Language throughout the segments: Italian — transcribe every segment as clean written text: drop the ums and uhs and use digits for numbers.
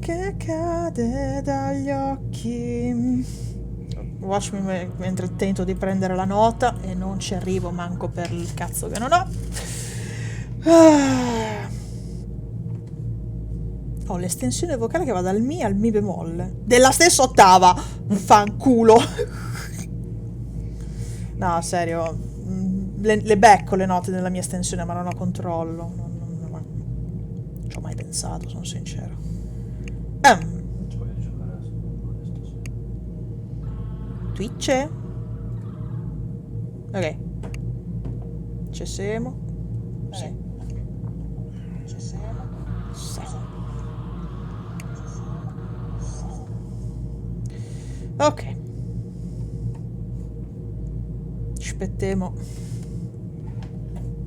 che cade dagli occhi. Watch me mentre tento di prendere la nota e non ci arrivo manco per il cazzo che non ho. Ho l'estensione vocale che va dal Mi al Mi bemolle. Della stessa ottava! Fanculo! No, serio. Le becco le note nella mia estensione, ma non ho controllo. Non ci ho mai pensato, sono sincero. Twitch? Ok. Ci siamo? Sì. Ci siamo? Sì. Ok. Aspettiamo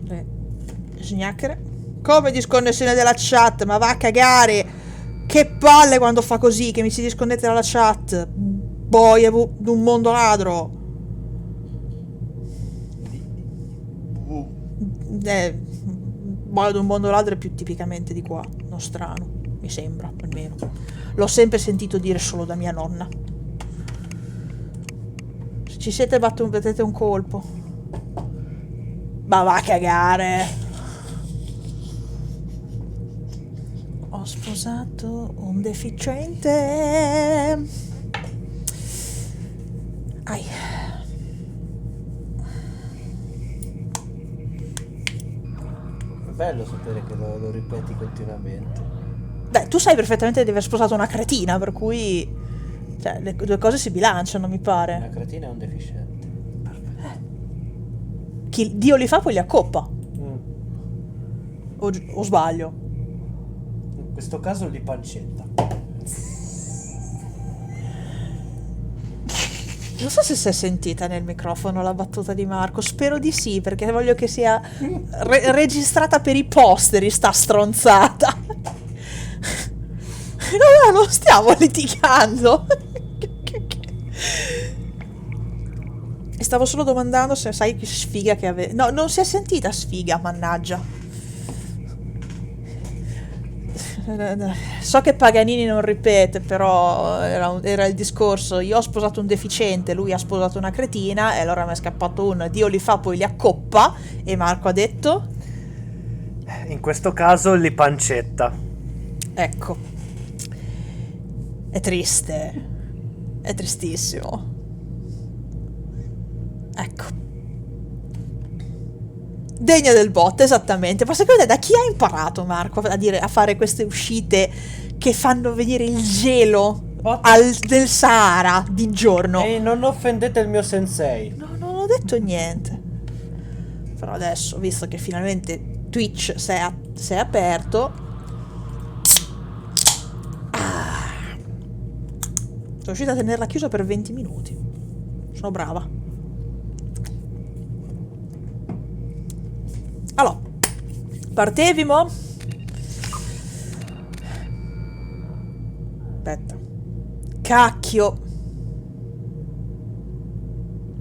le sgnacchera. Come disconnessione della chat? Ma va a cagare! Che palle quando fa così, che mi si disconnette dalla chat. Boia d'un mondo ladro. Boia d'un mondo ladro è più tipicamente di qua, nostrano, mi sembra, almeno. L'ho sempre sentito dire solo da mia nonna. Se ci siete battete un colpo. Ma va a cagare. Ho sposato un deficiente. Ai. È bello sapere che lo ripeti continuamente. Beh, tu sai perfettamente di aver sposato una cretina, per cui... Cioè, le due cose si bilanciano, mi pare. Una cretina è un deficiente. Chi Dio li fa, poi li accoppa. O sbaglio? In questo caso li pancetta. Non so se si è sentita nel microfono la battuta di Marco, spero di sì, perché voglio che sia registrata per i posteri, sta stronzata. No, non stiamo litigando. E stavo solo domandando se sai che sfiga che aveva. No, non si è sentita sfiga, mannaggia. So che Paganini non ripete, però era il discorso. Io ho sposato un deficiente, lui ha sposato una cretina, e allora mi è scappato un Dio li fa, poi li accoppa. E Marco ha detto: In questo caso li pancetta. ecco, è triste, è tristissimo. Ecco, degna del bot, esattamente. Ma secondo te da chi ha imparato Marco a fare queste uscite che fanno venire il gelo del Sahara di giorno? E non offendete il mio sensei. No, non ho detto niente. Però adesso, visto che finalmente Twitch si è aperto, sono riuscita a tenerla chiusa per 20 minuti. Sono brava. Allora, partevimo. Aspetta. Cacchio.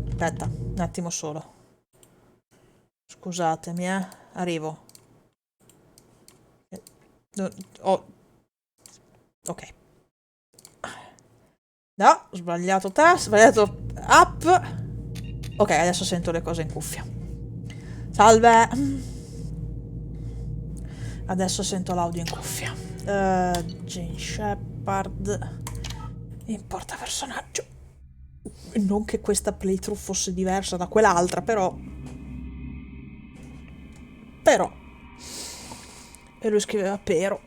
Aspetta, un attimo solo. Scusatemi, arrivo. Ok. No, ho sbagliato tasto, sbagliato app. Ok, adesso sento le cose in cuffia. Salve. Adesso sento l'audio in cuffia. Jane Shepard. Importa personaggio. Non che questa playthrough fosse diversa da quell'altra, però. E lui scriveva pero.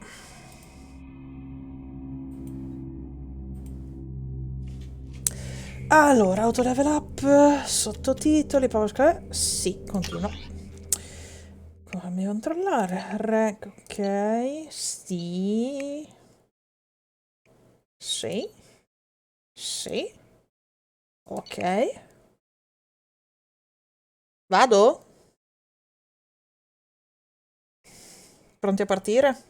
Allora, auto level up, sottotitoli, sì, continua. Fammi controllare. Rank, ok. Sì. Sì. Sì. Ok. Vado? Pronti a partire?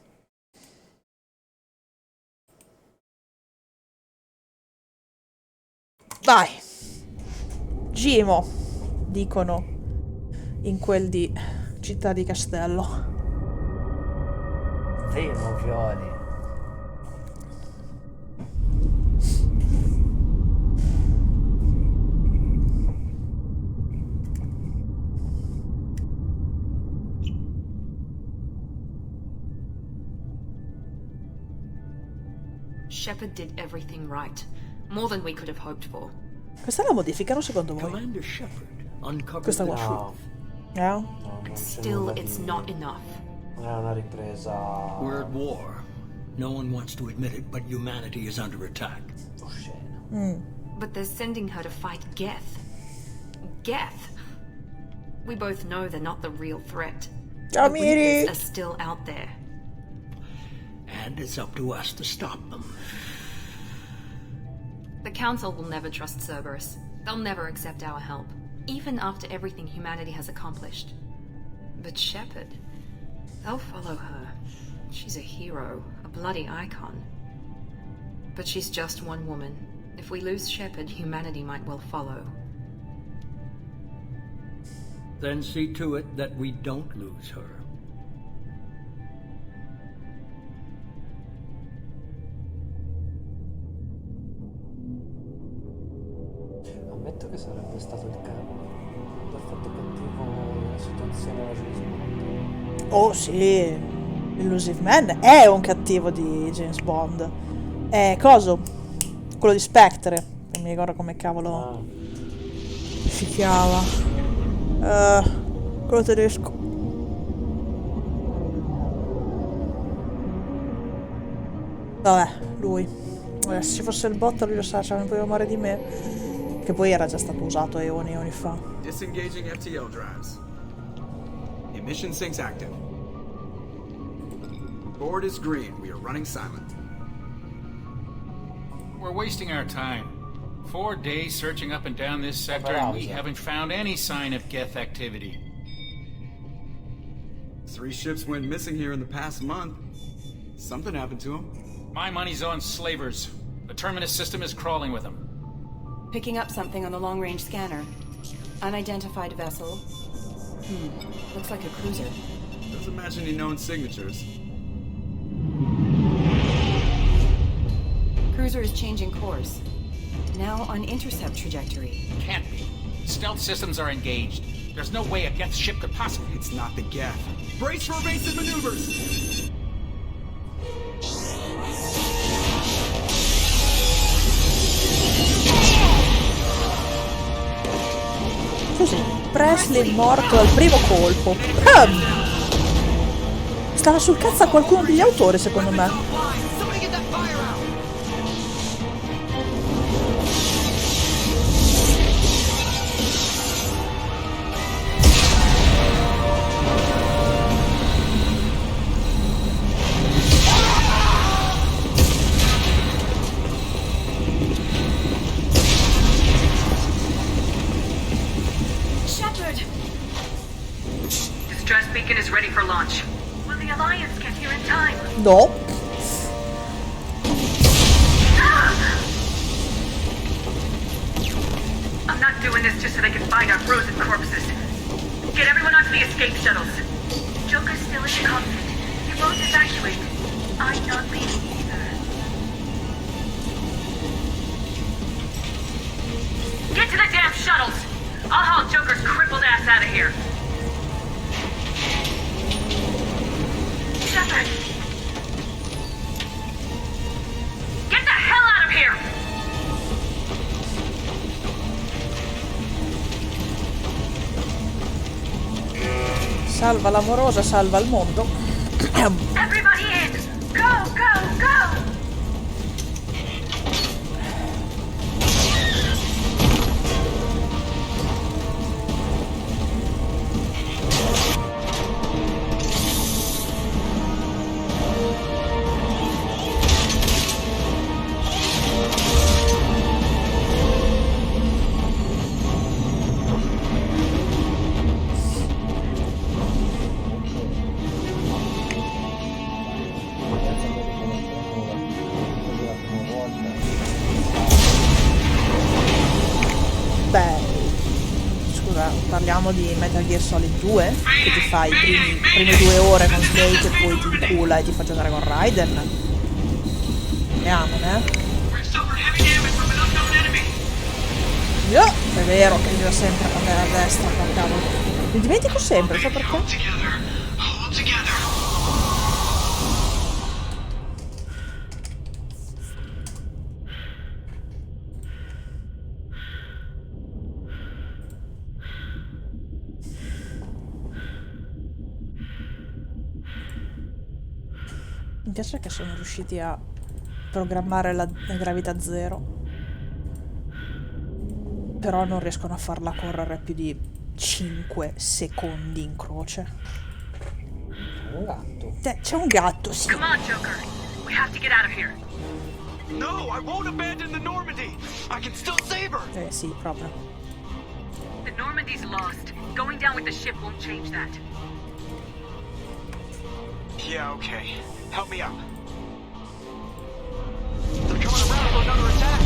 Vai. Gimo, dicono in quel di Città di Castello. Vino, Violi. Shepard did everything right. More than we could have hoped for. Questa la modificano secondo voi? Commander Shepard uncovered Questa the qua. truth. No? No, non c'è Still, nulla it's di- not enough. Non è una ripresa. We're at war. No one wants to admit it, but humanity is under attack. Oscena. But they're sending her to fight Geth. Geth. We both know they're not the real threat. Ciao The Miri! Reapers are still out there. And it's up to us to stop them. The Council will never trust Cerberus. They'll never accept our help, even after everything humanity has accomplished. But Shepard, they'll follow her. She's a hero, a bloody icon. But she's just one woman. If we lose Shepard, humanity might well follow. Then see to it that we don't lose her. Ammetto che sarebbe stato il perfetto cattivo nella situazione alla James Bond. Oh sì, Illusive Man è un cattivo di James Bond. È coso? Quello di Spectre. Non mi ricordo come cavolo Ah, si chiama. Quello tedesco. Vabbè, lui. Se ci fosse il bot lui lo sa, cioè non poteva amare di me. Che poi era già stato usato eoni e eoni fa. Disengaging FTL drives. Emission sinks active. Board is green. We are running silent. We're wasting our time. 4 days searching up and down this sector, and we haven't found any sign of Geth activity. 3 ships went missing here in the past month. Something happened to them. My money's on slavers. The Terminus system is crawling with them. Picking up something on the long-range scanner. Unidentified vessel. Looks like a cruiser. Doesn't match any known signatures. Cruiser is changing course. Now on intercept trajectory. Can't be. Stealth systems are engaged. There's no way a Geth ship could possibly... It's not the Geth. Brace for evasive maneuvers! Così, Presley morto al primo colpo. Stava sul cazzo a qualcuno degli autori, secondo me. Distress beacon is ready for launch. Will the Alliance get here in time? No. I'm not doing this just so they can find our frozen corpses. Get everyone onto the escape shuttles. Joker's still in the cockpit. He won't evacuate. I'm not leaving either. Get to the damn shuttles! I'll haul Joker's crippled ass out of here. Shepard! Get the hell out of here! Salva l'amorosa, salva il mondo. Everybody in! Go, go, go! Beh, scusa, parliamo di Metal Gear Solid 2, che ti fai i prime 2 ore con Snake e poi ti incula e ti fa giocare con Raiden. Vediamo, è vero che mi va sempre a cambiare a destra, qua cavolo. Mi dimentico sempre, so perché? Mi piace che sono riusciti a programmare la gravità zero, però non riescono a farla correre più di 5 secondi in croce. Un gatto. C'è un gatto, sì. Come on, Joker. We have to get out of here. No, I won't abandon the Normandy. I can still save her. Sì, proprio. The Normandy's lost. Going down with the ship won't change that. Yeah, okay. Help me out. They're coming around for another attack.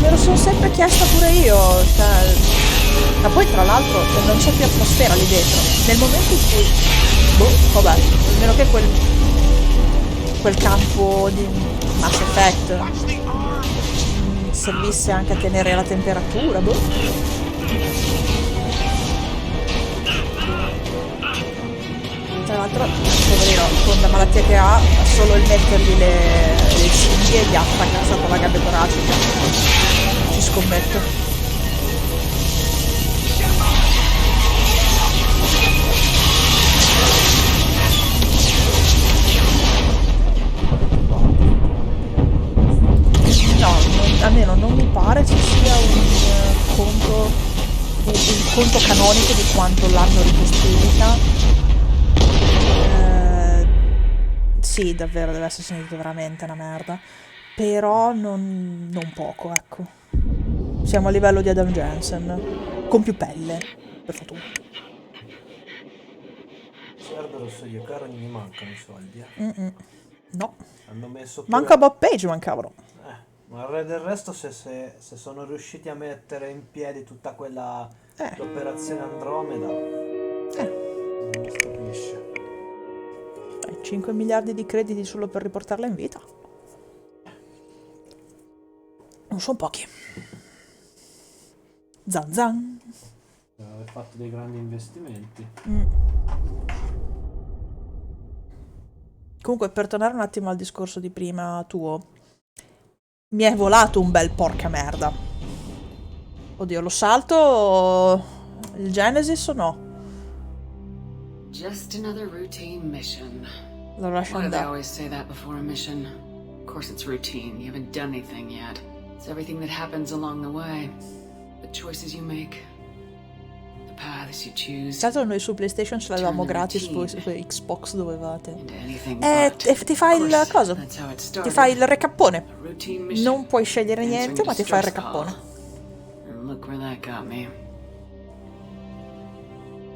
Me lo sono sempre chiesta pure io, cioè... Ma poi tra l'altro non c'è più atmosfera lì dentro. Nel momento in cui... Boh, vabbè, almeno che quel campo di Mass Effect servisse anche a tenere la temperatura, boh. Tra l'altro, poverino, con la malattia che ha, solo il mettergli le cinghie gli attacca sotto la gabbia toracica. Ci scommetto. Almeno non mi pare ci sia un conto canonico di quanto l'hanno ricostruita. Sì, davvero deve essere sentito veramente una merda, però non poco, ecco. Siamo a livello di Adam Jensen, con più pelle, per fortuna. Cerberus e io caro, mi mancano i soldi. No, Hanno messo pure... manca Bob Page, mancavano. Ma del resto se sono riusciti a mettere in piedi tutta quella l'operazione Andromeda, non mi stupisce. 5 miliardi di crediti solo per riportarla in vita. Non sono pochi. Zan zan. Aver fatto dei grandi investimenti. Comunque, per tornare un attimo al discorso di prima tuo, mi è volato un bel porca merda. Oddio, lo salto il Genesis o no? Just another routine mission. Lo lascio Why do they andare. always say that before a mission? Of course it's routine. You haven't done anything yet. It's everything that happens along the way. The choices you make. The paths you choose. Tra l'altro noi su PlayStation ce l'avevamo gratis, su Xbox dovevate. Ti fa il coso. Ti fa il recappone. Non puoi scegliere niente, ma ti fa il recappone. And look where that got me.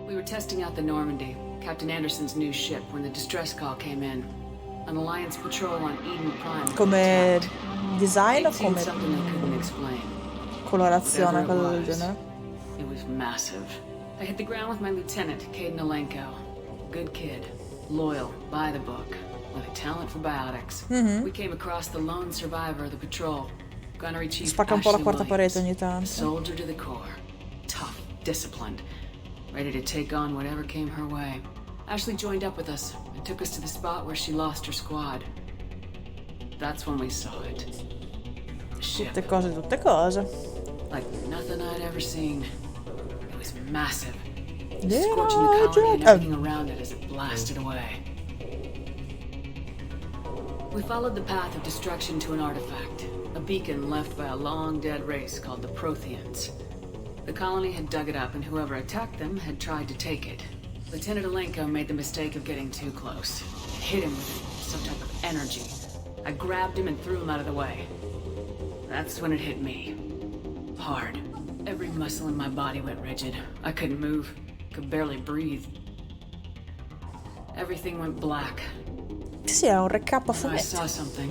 We were testing out the Normandy, Captain Anderson's new ship, when the distress call came in. An Alliance patrol on Eden Prime. Come design o come something they couldn't explain. colorazione, Whatever cosa it del was, genere? It was massive. I hit the ground with my lieutenant, Caden Alenko. Good kid, loyal, by the book, with a talent for biotics. We came across the lone survivor of the patrol, Gunnery Chief Spacca un po' la Ashley quarta Williams. parete ogni A tanto. soldier to the core, tough, disciplined, ready to take on whatever came her way. Ashley joined up with us and took us to the spot where she lost her squad. That's when we saw it. The ship, Tutte cose. like nothing I'd ever seen. It was massive, Yeah, scorching the colony and yeah. everything around it as it blasted away. We followed the path of destruction to an artifact, a beacon left by a long-dead race called the Protheans. The colony had dug it up, and whoever attacked them had tried to take it. Lieutenant Alenko made the mistake of getting too close. Hit him with some type of energy. I grabbed him and threw him out of the way. That's when it hit me. Hard. Every muscle in my body went rigid. I couldn't move. Could barely breathe. Everything went black. Sì, è un recap a I fumetti. saw something.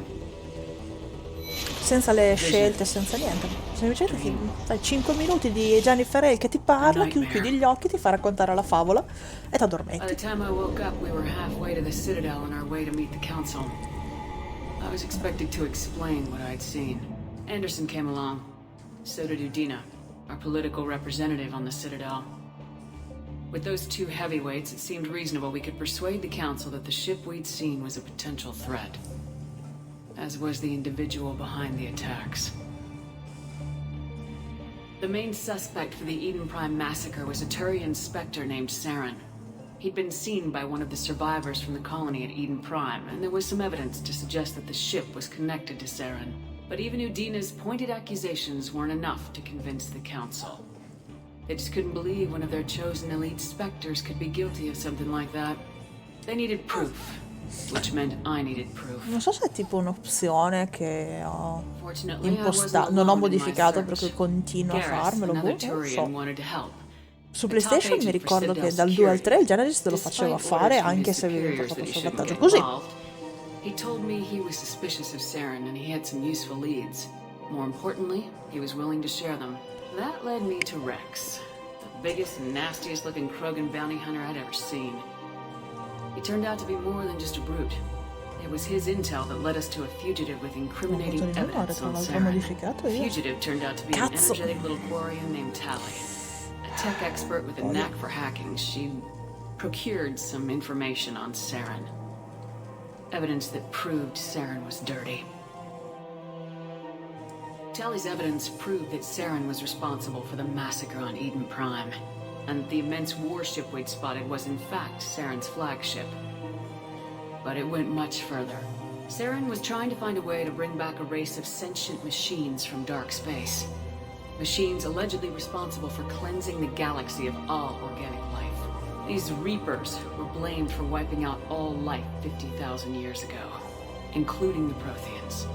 Senza le scelte, senza niente. Semplicemente fai 5 minuti di Jennifer Hale che ti parla, chiudi gli occhi, ti fa raccontare la favola e ti By the addormenti. time I woke up, we were halfway to the Citadel on our way to meet the Council. I was expected to explain what I'd seen. Anderson came along. So did Udina, our political representative on the Citadel. With those two heavyweights, it seemed reasonable we could persuade the Council that the ship we'd seen was a potential threat, as was the individual behind the attacks. The main suspect for the Eden Prime massacre was a Turian Spectre named Saren. He'd been seen by one of the survivors from the colony at Eden Prime, and there was some evidence to suggest that the ship was connected to Saren. But even Udina's pointed accusations weren't enough to convince the Council. They just couldn't believe one of their chosen elite specters could be guilty of something like that. They needed proof, which meant I needed proof. Non so se è tipo un'opzione che ho impostato, non ho modificato perché continuo a farmelo, non so. Su PlayStation mi ricordo che dal 2 al 3 il Genesis te lo faceva fare anche se avevi portato il salvataggio così. He told me he was suspicious of Saren and he had some useful leads. More importantly, he was willing to share them. That led me to Rex, the biggest and nastiest looking Krogan bounty hunter I'd ever seen. He turned out to be more than just a brute. It was his intel that led us to a fugitive with incriminating evidence on Saren. The fugitive turned out to be an energetic little Quarian named Tally. A tech expert with a knack for hacking, she procured some information on Saren. Evidence that proved Saren was dirty. Tally's evidence proved that Saren was responsible for the massacre on Eden Prime, and the immense warship we'd spotted was in fact Saren's flagship. But it went much further. Saren was trying to find a way to bring back a race of sentient machines from dark space. Machines allegedly responsible for cleansing the galaxy of all organic life. These Reapers were blamed for wiping out all life 50,000 years ago, including the Protheans,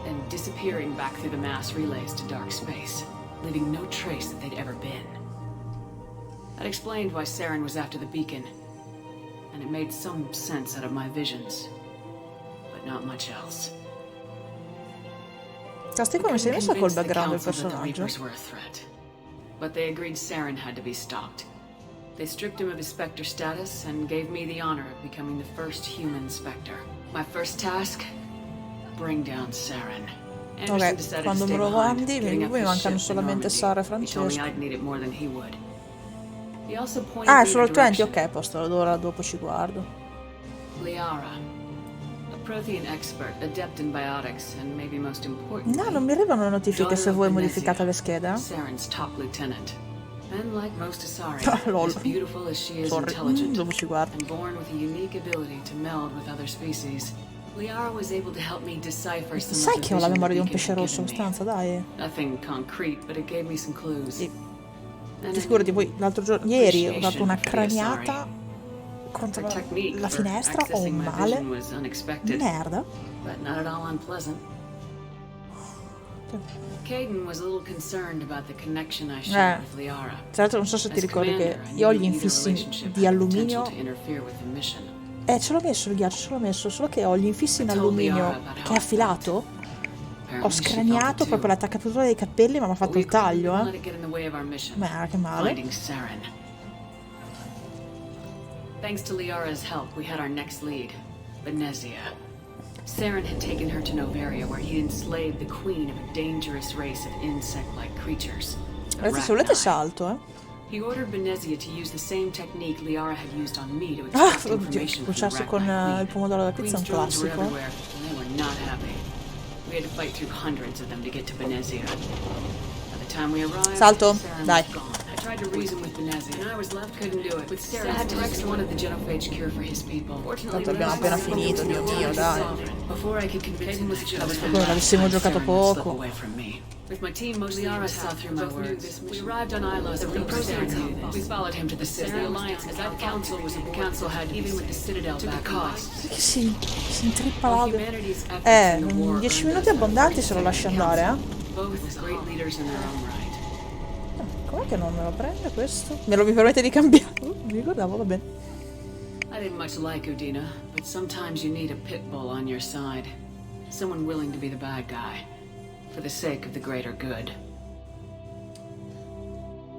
and disappearing back through the mass relays to dark space, leaving no trace that they'd ever been. That explained why Saren was after the beacon, and it made some sense out of my visions, but not much else. Casti come si è messa col background del personaggio? But they agreed Saren had to be stopped. They stripped him of his Spectre status and gave me the honor of becoming the first human Spectre. My first task? Bring down Saren. Ok, quando me lo guardi, mi mancano solamente Sara e Francesco. Ah, è solo il 20? Ok, a posto, allora dopo ci guardo. Liara. Prothean expert, adept in biotics, and maybe most importantly, no, non mi arrivano notifiche se voi modificate le schede. Saren's top lieutenant. And like most Asari, lol. as beautiful as she is intelligent, and born with a unique ability to meld with other species, Liara was able to help me decipher some Sai of the che ho la memoria di un pesce vision rosso in stanza, dai. Nothing concrete, but it gave me some clues. Ti figurati, poi l'altro giorno, ieri ho dato una craniata contro la finestra, ho un male. Merda. Tra l'altro non so se ti ricordi che io ho gli infissi di alluminio. Ce l'ho messo il ghiaccio, ce l'ho messo, solo che ho gli infissi in alluminio che è affilato. Ho scraniato proprio l'attaccatura dei capelli, ma mi ha fatto il taglio, Ma che male. Thanks to Liara's help, we had our next lead, Benezia. Saren had taken her to Noveria, where he enslaved the queen of a dangerous race of insect-like creatures. Ragazzi, se volete salto, He ordered Benezia to use the same technique Liara had used on me to extract information from the cuciarsi con il pomodoro da pizza è un classico. They were not happy. We had to fight through hundreds of them to get to Benezia. By the time we arrived, salto, dai. I tried to reason with Benezia, and I was left, couldn't do it. With Saren, I had to Rex wanted the genophage cure for his people. Tanto abbiamo appena finito, Dio mio, dai. Before I could convince him with the come l'avessimo giocato poco. With my team, Liara saw through my words. We arrived on Isla, the Reapers knew this. We followed him to the Citadel. The Alliance, as the Council was, the Council had, even with the Citadel back cost. Perché si intrippa l'audio? 10 minuti abbondanti se lo lasci andare, Both great leaders in their own right. Com'è che non me lo prende questo? Me lo mi permette di cambiare? Mi ricordavo, va bene. I didn't much like Udina, but sometimes you need a pit bull on your side. Someone willing to be the bad guy. For the sake of the greater good.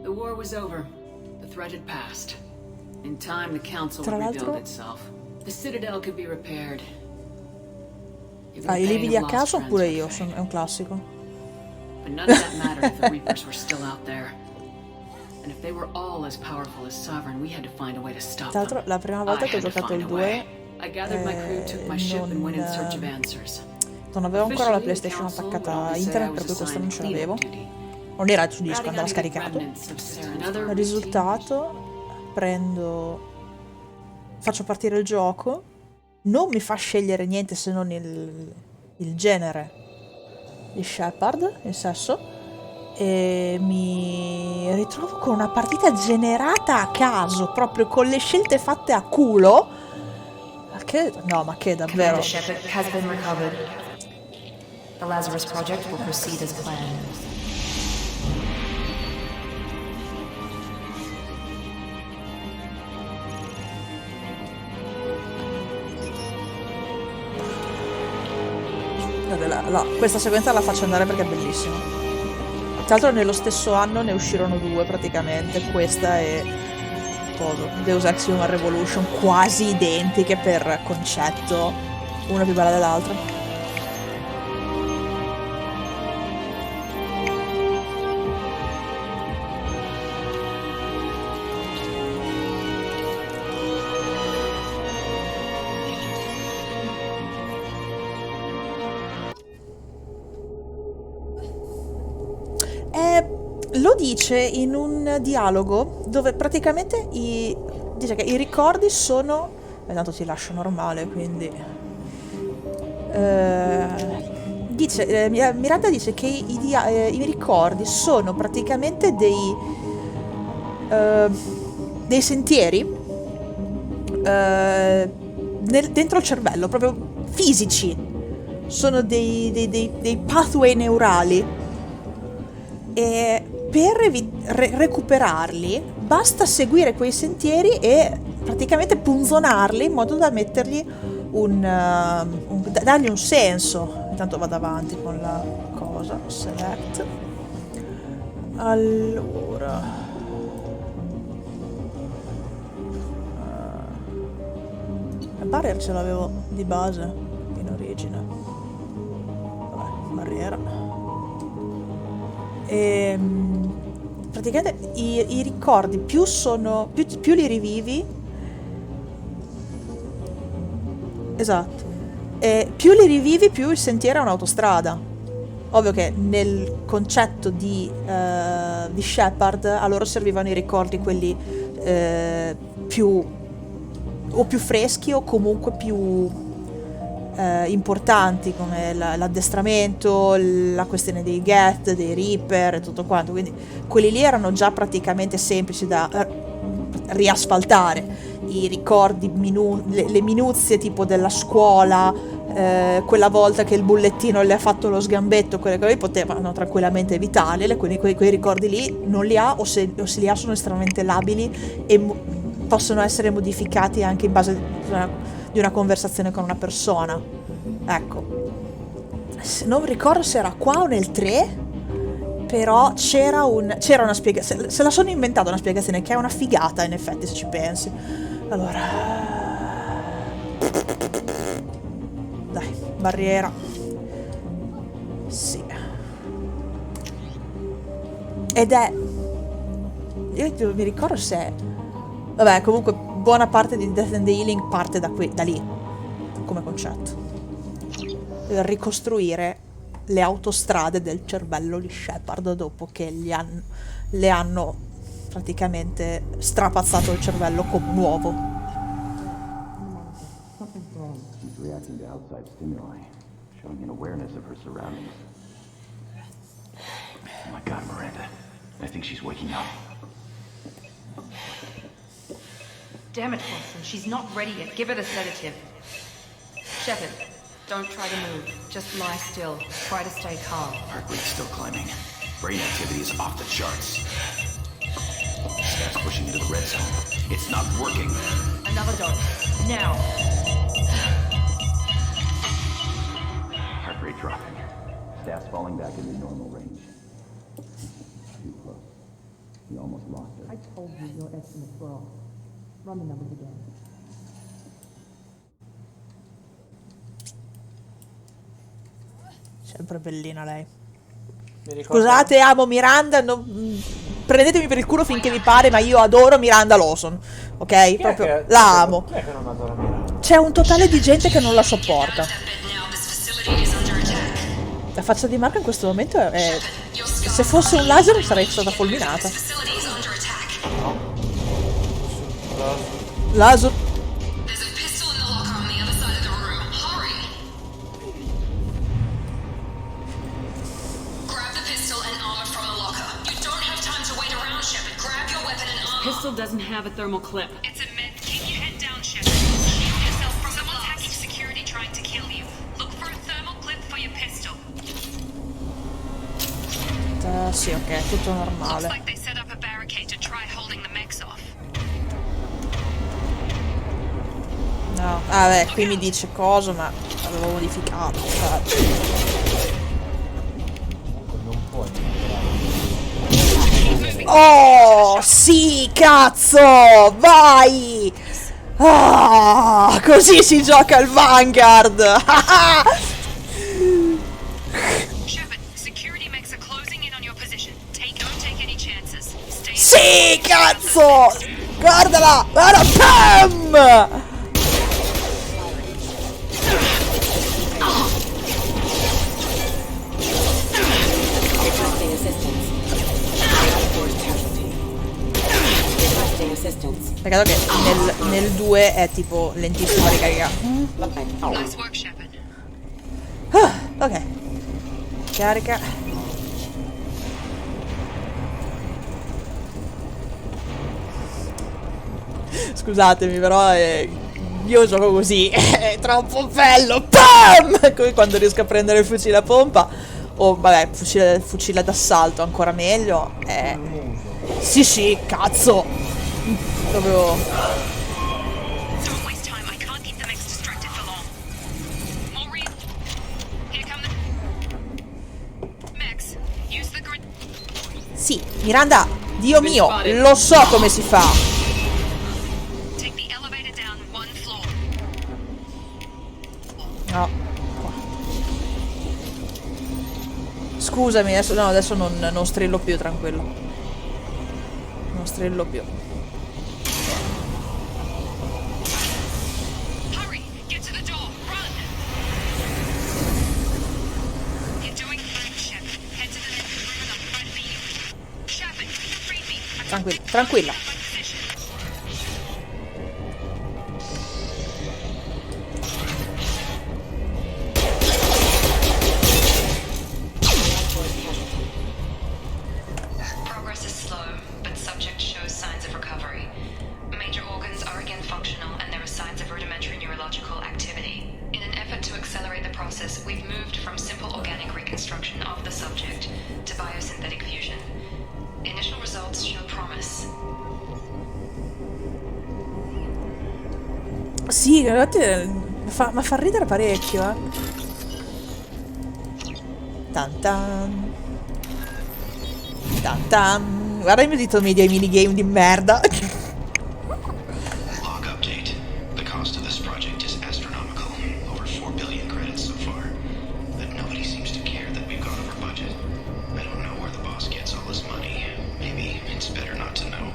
The war was over. The threat had passed. In time, the Council would rebuild itself. The Citadel could be repaired. I lividi a caso oppure io? È un classico. But none of that mattered if the Reapers were still out there. And if they were all as powerful as Sovereign, we had to find a way to stop them. Tra l'altro, la prima volta che ho giocato il 2 I gathered my crew, took my ship and went in search of answers. non avevo ancora la PlayStation attaccata a internet, per cui questo non ce l'avevo. Non era su disco, andava scaricato. Il risultato, prendo faccio partire il gioco, non mi fa scegliere niente se non il genere di Shepard, il sesso, e mi ritrovo con una partita generata a caso, proprio con le scelte fatte a culo. No, ma che davvero? Commander Shepard has been recovered. The Lazarus Project will proceed as planned. Questa sequenza la faccio andare perché è bellissima. Tra l'altro nello stesso anno ne uscirono due praticamente, questa e Deus Ex Human Revolution, quasi identiche per concetto, una più bella dell'altra. Lo dice in un dialogo dove praticamente dice che i ricordi sono... tanto ti lascio normale, quindi... Miranda dice che i ricordi sono praticamente dei sentieri dentro il cervello, proprio fisici. Sono dei pathway neurali. E per recuperarli basta seguire quei sentieri e praticamente punzonarli in modo da mettergli dargli un senso. Intanto vado avanti con la cosa. Select. Allora, la barrier ce l'avevo di base in origine. Vabbè, barriera. E praticamente i ricordi più li rivivi, esatto, e più li rivivi più il sentiero è un'autostrada. Ovvio che nel concetto di Shepard a loro servivano i ricordi quelli più freschi o comunque più importanti, come l'addestramento, la questione dei Geth, dei Reaper e tutto quanto, quindi quelli lì erano già praticamente semplici da riasfaltare. I ricordi, le minuzie tipo della scuola, quella volta che il bullettino le ha fatto lo sgambetto, quelle cose potevano tranquillamente evitarle, quindi quei ricordi lì non li ha, o se li ha sono estremamente labili e possono essere modificati anche in base di una conversazione con una persona. Ecco, non ricordo se era qua o nel 3, però c'era una spiegazione, se la sono inventata una spiegazione che è una figata in effetti se ci pensi. Allora, dai, barriera, sì, ed è, io mi ricordo se, vabbè, comunque buona parte di Death and the Healing parte da lì come concetto, per ricostruire le autostrade del cervello di Shepard dopo che le hanno praticamente strapazzato il cervello come nuovo. Something's wrong. She's reacting to outside stimuli, showing an awareness of her surroundings. Oh my God, Miranda. I think she's waking up. Damn it, Wilson. She's not ready yet. Give her the sedative. Shepard, don't try to move. Just lie still. Try to stay calm. Heart rate's still climbing. Brain activity is off the charts. Staff's pushing into the red zone. It's not working. Another dose. Now. Heart rate dropping. Staff's falling back into normal range. Too close. We almost lost her. I told you your estimates were off. Run the numbers again. Sempre bellina lei. Scusate, amo Miranda, prendetemi per il culo finché vi pare, ma io adoro Miranda Lawson, ok? Proprio la amo. Chi è che non adora Miranda? C'è un totale di gente che non la sopporta. La faccia di Marco in questo momento è... Se fosse un laser sarei stata fulminata. Laser. vessel doesn't have a thermal clip. It's a med. Keep your head down, Shepard. Shield yourself from someone's hacking security trying to kill you. Look for a thermal clip for your pistol. Sì, ok, tutto Looks normale. like they set up a barricade to try holding the mechs off. No, beh, qui mi dice cosa, ma l'avevo modificato. Non puoi. Oh, sì, cazzo! Vai! Ah, così si gioca al Vanguard! Shepard, security mechs are closing in on your position. Don't take any chances. Stay. Sì, cazzo! Guardala! Guarda, PAM! Peccato che nel 2 è tipo lentissimo ricarica. Nice work, Shepard. Ok. Carica. Scusatemi, però io gioco così. È troppo bello. PAM! Come quando riesco a prendere il fucile a pompa. O vabbè, fucile d'assalto, ancora meglio. Sì, sì, cazzo. Proprio. Don't waste time. I can't keep the mechs distracted for long. Maureen, here come the mechs. Use the grid. Sì, Miranda, Dio mio, lo so come si fa. Take the elevator down one floor. No. Qua. Scusami, adesso non strillo più, tranquillo. Non strillo più. Hurry, get to the door. Run. You're doing fine, Shepard. Head to the next room and I'll try to beat you. Shepard, read me. Tranquilla, tranquilla. Progress is slow, but subject shows signs of recovery. Major organs are again functional and there are signs of rudimentary neurological activity. In an effort to accelerate the process, we've moved from simple organic reconstruction of the subject to biosynthetic fusion. Initial results show promise. Sì, guardate, ma fa ridere parecchio, eh. Tan tan. Tan tan. Guarda il mio dito media ai minigame di merda. Log update. The cost of this project is astronomical. Over 4 billion credits so far. But nobody seems to care that we've gone over budget. I don't know where the boss gets all this money. Maybe it's better not to know.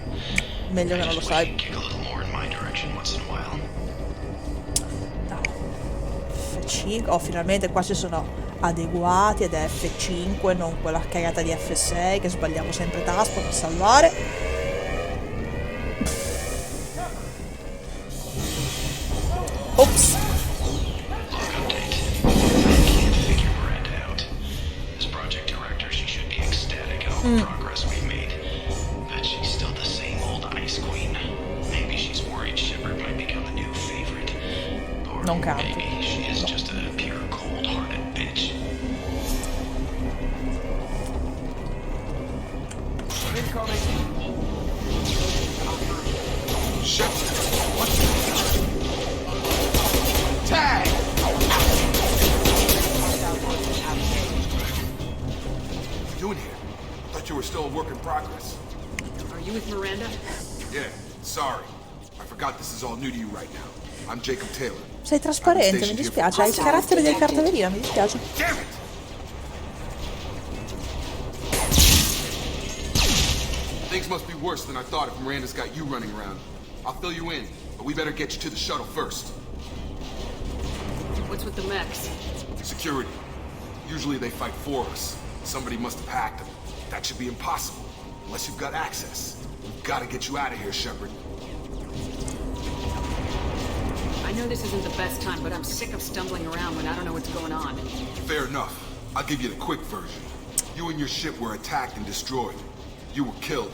Meglio che non lo sai. Kick a little more in my direction once in a while. F5. Oh, finalmente qua ci sono adeguati ed è F5, non quella cagata di F6 che sbagliamo sempre tasto per salvare. Ops. Progress we've made. But she's still the same old ice queen. Maybe she's worried Shepard might become the new favorite. Or non canto. maybe she is just a pure cold-hearted bitch. Shepard! What? Tag! What are you doing here? I thought you were still a work in progress. Are you with Miranda? Yeah, sorry. I forgot this is all new to you right now. I'm Jacob Taylor. Sei trasparente, mi dispiace. Hai il carattere del cartaverina, mi dispiace. Damn it! Things must be worse than I thought if Miranda's got you running around. I'll fill you in, but we better get you to the shuttle first. What's with the mechs? Security. Usually they fight for us. Somebody must have hacked them. That should be impossible, unless you've got access. We've got to get you out of here, Shepard. I know this isn't the best time, but I'm sick of stumbling around when I don't know what's going on. Fair enough. I'll give you the quick version. You and your ship were attacked and destroyed. You were killed.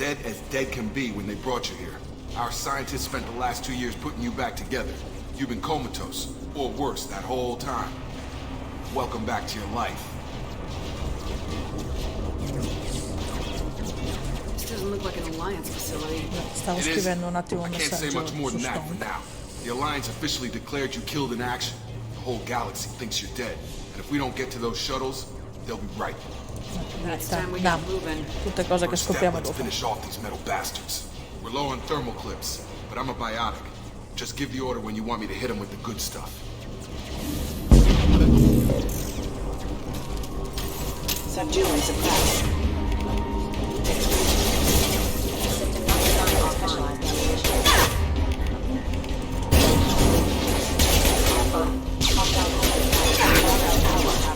Dead as dead can be when they brought you here. Our scientists spent the last 2 years putting you back together. You've been comatose, or worse, that whole time. Welcome back to your life. This doesn't look like an Alliance facility. Stavo scrivendo un attimo un I can't say messaggio much more su than that for Stomp. now. The Alliance officially declared you killed in action. The whole galaxy thinks you're dead. And if we don't get to those shuttles, they'll be right. Tutte cose che scopriamo Let's dopo. finish off these metal bastards. We're low on thermal clips, but I'm a biotic. Just give the order when you want me to hit them with the good stuff. Subdue and suppress.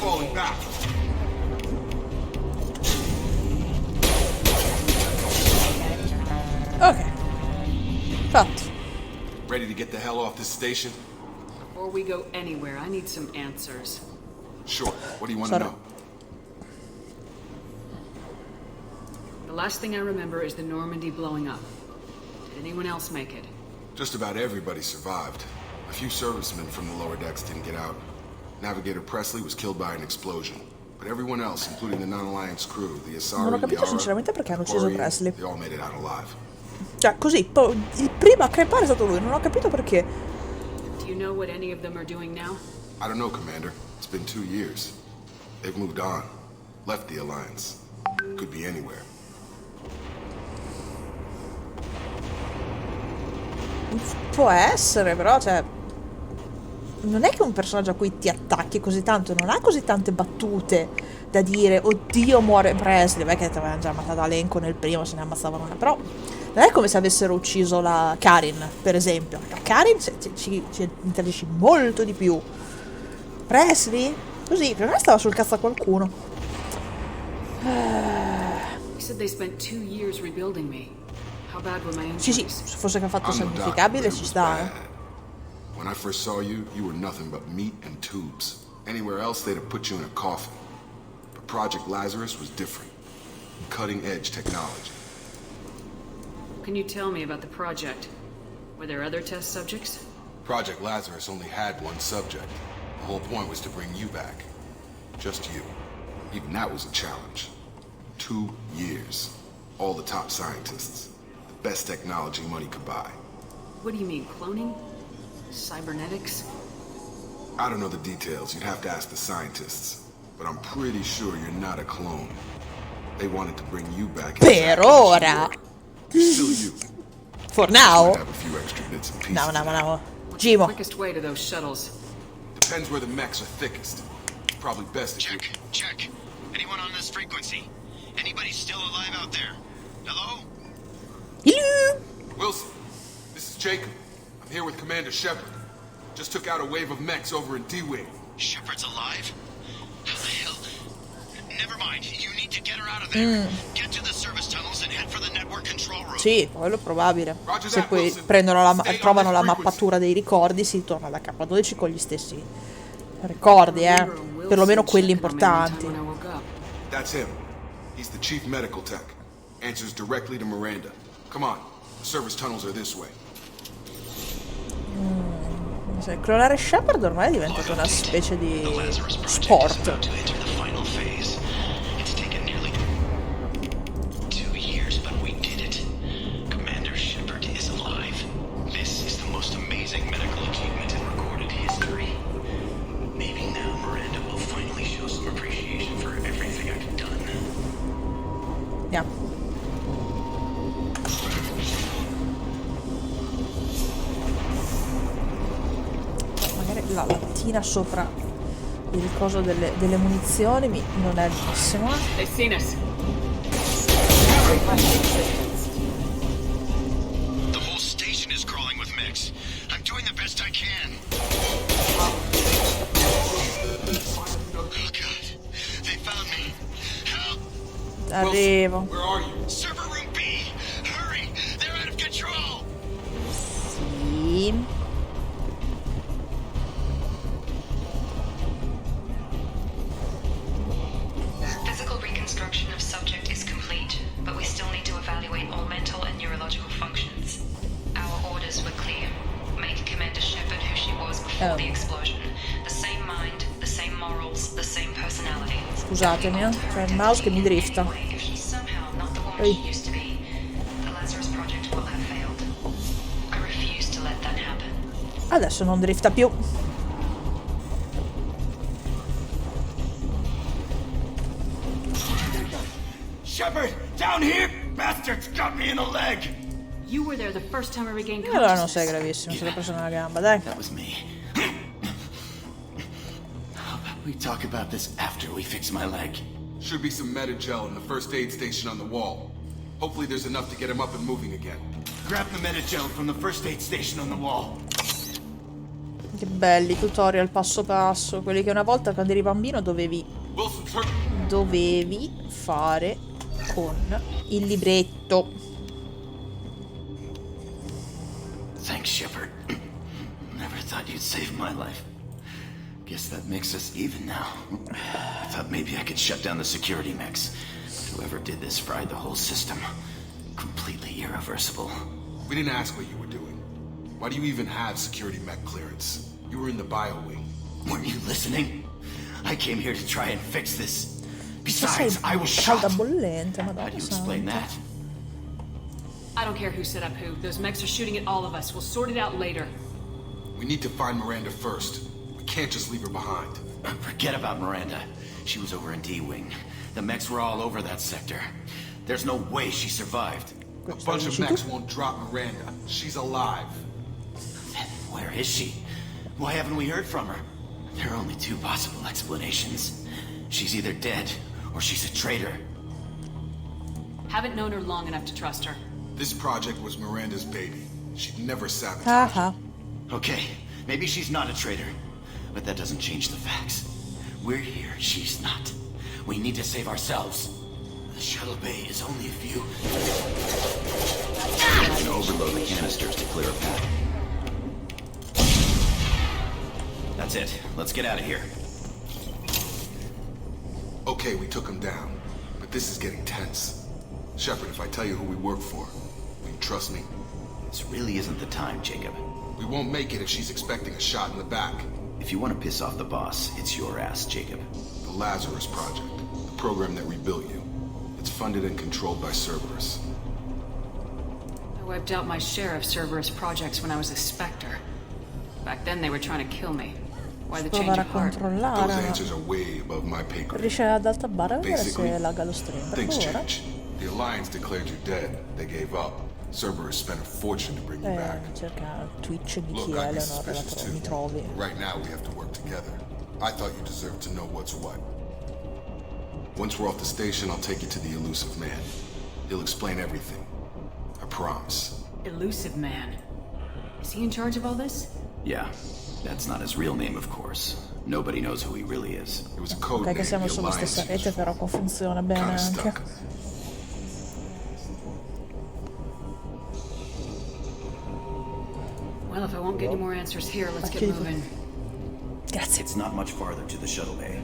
Falling back. Ok. Fatto. Ready to get the hell off this station? Before we go anywhere, I need some answers. Sure. What do you want to know? The last thing I remember is the Normandy blowing up. Did anyone else make it? Just about everybody survived. A few servicemen from the lower decks didn't get out. Navigator Presley was killed by an explosion. But everyone else, including the non-Alliance crew, the Asari, Non ho capito Yara, sinceramente perché hanno ucciso Quarian, Presley. they all made it out alive. Cioè, così, il primo a crepare è stato lui, non ho capito perché. Do you know what any of them are doing now? I don't know, Commander. It's been 2 years. They've moved on. Left the Alliance. Could be anywhere. Può essere, però, cioè. Non è che un personaggio a cui ti attacchi così tanto, non ha così tante battute da dire, oddio muore Presley, beh che ti avevano già ammazzato Alenco nel primo, se ne ammazzavano una, però non è come se avessero ucciso la Karin, per esempio. La Karin ci interagisci molto di più. Presley? Così, per me stava sul cazzo a qualcuno. You said they spent 2 years rebuilding me. How bad were my injuries? Sì, se fosse che ha fatto I'm no sacrificabile doctor, ci but it sta, was bad. When I first saw you, you were nothing but meat and tubes. Anywhere else, they'd have put you in a coffin. But Project Lazarus was different. Cutting-edge technology. Can you tell me about the project? Were there other test subjects? Project Lazarus only had one subject. The whole point was to bring you back. Just you. Even that was a challenge. 2 years. All the top scientists. The best technology money could buy. What do you mean, cloning? Cybernetics? I don't know the details. You'd have to ask the scientists. But I'm pretty sure you're not a clone. They wanted to bring you back. Per ora. You're still you. For now. Might have a few extra bits and pieces. No. What's Gimo. the quickest way to those shuttles? Depends where the mechs are thickest. Probably best if you... Check. Anyone on this frequency? Anybody still alive out there? Hello? Hello? Wilson, this is Jacob. I'm here with Commander Shepard. Just took out a wave of mechs over in D-Wing. Shepard's alive? How the hell? Never mind. You need to get her out of there. Get to the service tunnels and head for the network control room. Sì, quello è probabile. Se poi trovano la mappatura dei ricordi, si torna da K12 con gli stessi ricordi, perlomeno quelli importanti. That's him. He's the chief medical tech. Answers directly to Miranda. Come on. The service tunnels are this way. Clonare Shepard ormai è diventato una specie di sport. Magari la lattina sopra il coso delle munizioni non è il massimo. They've seen us. The whole station is crawling with mechs. I'm doing the best I can. Oh god. They found me. Help. Arrivo. Where are you? Server room B. Hurry. They're out of control. Sì. Physical reconstruction of subject is complete, but we still need to evaluate all Scusatemi, c'è il mouse che mi drifta. Ehi. Adesso non drifta più. Shepard, down here! Bastards got me in the leg! You were there the first time I regained Allora non consciousness. sei gravissimo, se l'ha preso nella gamba, dai. That was me. How about we talk about this after we fix my leg? Should be some Metagel in the first aid station on the wall. Hopefully there's enough to get him up and moving again. Grab the Metagel from the first aid station on the wall. Che belli, tutorial passo passo, quelli che una volta quando eri bambino dovevi fare con il libretto. Thanks, Shepard. Never thought you'd save my life. Guess that makes us even now. I thought maybe I could shut down the security mechs. Whoever did this fried the whole system. Completely irreversible. We didn't ask what you were doing. Why do you even have security mech clearance? You were in the bio wing. Weren't you listening? I came here to try and fix this. Besides, I was shot. Calda bollente, How madonna do you explain santa. that? I don't care who set up who. Those mechs are shooting at all of us. We'll sort it out later. We need to find Miranda first. We can't just leave her behind. Forget about Miranda. She was over in D-Wing. The mechs were all over that sector. There's no way she survived. A bunch of mechs won't drop Miranda. She's alive. Then where is she? Why haven't we heard from her? There are only two possible explanations. She's either dead, or she's a traitor. Haven't known her long enough to trust her. This project was Miranda's baby. She'd never sabotage Haha. Okay, maybe she's not a traitor, but that doesn't change the facts. We're here, she's not. We need to save ourselves. The shuttle bay is only a few. We can overload the canisters to clear a path. That's it. Let's get out of here. Okay, we took him down, but this is getting tense. Shepard, if I tell you who we work for, will you trust me? This really isn't the time, Jacob. We won't make it if she's expecting a shot in the back. If you want to piss off the boss, it's your ass, Jacob. The Lazarus Project, the program that rebuilt you. It's funded and controlled by Cerberus. I wiped out my share of Cerberus projects when I was a Spectre. Back then they were trying to kill me. Why the change Provare a of heart? Those controllare. answers are way above my pay grade. Riesce ad altabare a vedere Basically, se lagga lo stream. Per things favore. change. The Alliance declared you dead. They gave up. Cerberus spent a fortune to bring you back. Cerca Twitch di Look, chi I'd è be Leonora, suspicious mi too. trovi. Right now, we have to work together. I thought you deserved to know what's what. Once we're off the station, I'll take you to the Elusive Man. He'll explain everything. I promise. Elusive Man. Is he in charge of all this? Yeah, that's not his real name, of course. Nobody knows who he really is. It was a code Ok, name che siamo the sulla Alliance stessa used rete, for però funziona bene Kinda anche. stuck. Well, if I won't get any more answers here, let's get Chiudo. moving. Grazie. It's not much farther to the shuttle bay.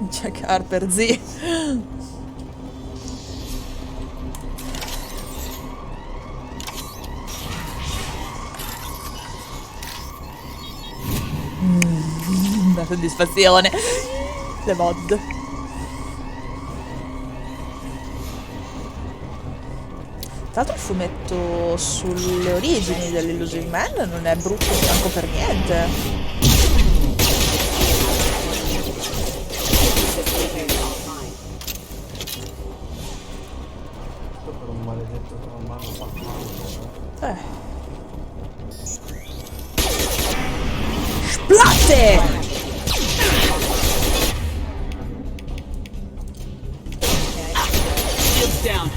C'è Harper, zi. Una soddisfazione. Le mod. Tra l'altro il fumetto sulle origini dell'Illusive Man non è brutto neanche per niente. Per un maledetto che non mi hanno fatto male. Splatte! Shields down.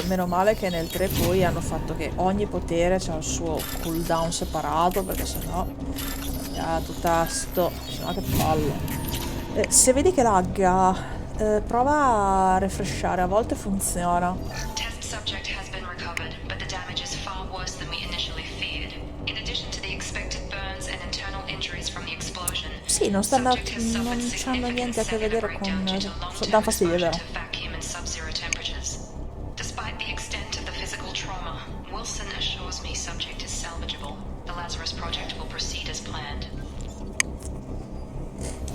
Meno male che nel 3 poi hanno fatto che ogni potere c'ha il suo cooldown separato, perché sennò tasto, sennò che palle. Se vedi che lagga, prova a refreshare, a volte funziona. Test subject has been recovered, but the damage is far worse than we initially feared. In addition to the expected burns and internal injuries from the explosion, Sì, Sì, non c'hanno niente a che vedere con... dà fastidio, è vero? Despite the extent of the physical trauma, Wilson assures me subject is salvageable. The Lazarus project will proceed as planned.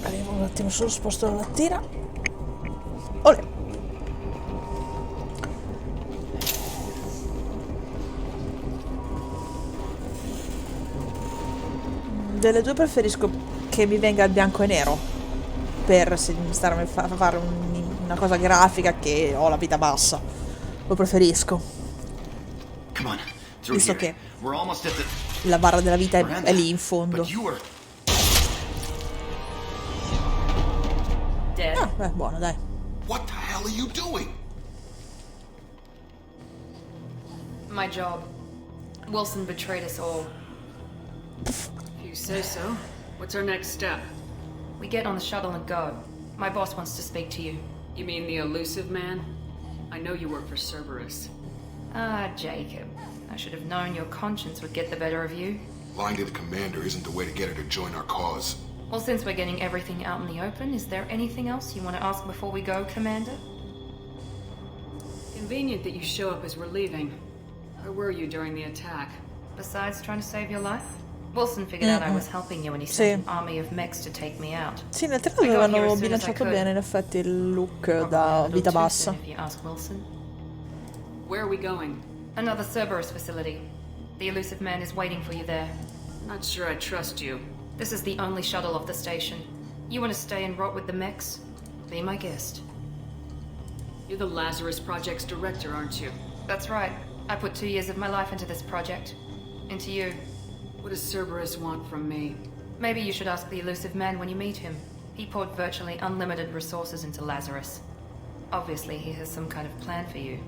Arrivo un attimo solo, sposto la lattina. Olè. Delle due preferisco che mi venga il bianco e nero per starmi a fare una cosa grafica, che ho la vita bassa. Lo preferisco. Visto che la barra della vita è lì in fondo. Ah, beh, buono, dai. What the hell are you doing? My job. Wilson betrayed us all. If you say so. What's our next step? We get on the shuttle and go. My boss wants to speak to you. You mean the elusive man? I know you work for Cerberus. Ah, Jacob. I should have known your conscience would get the better of you. Lying to the commander isn't the way to get her to join our cause. Well, since we're getting everything out in the open, is there anything else you want to ask before we go, Commander? Convenient that you show up as we're leaving. Where were you during the attack? Besides trying to save your life? Wilson figured out I was helping you when he sent an army of mechs to take me out. Sì, nel trailer avevano bilanciato bene in effetti il look da vita bassa. If you ask Wilson. Where are we going? Another Cerberus facility. The elusive man is waiting for you there. Not sure I trust you. This is the only shuttle off the station. You want to stay and rot with the mechs? Be my guest. You're the Lazarus Project's director, aren't you? That's right. I put 2 years of my life into this project. Into you. What does Cerberus want from me? Maybe you should ask the elusive man when you meet him. He poured virtually unlimited resources into Lazarus. Obviously, he has some kind of plan for you.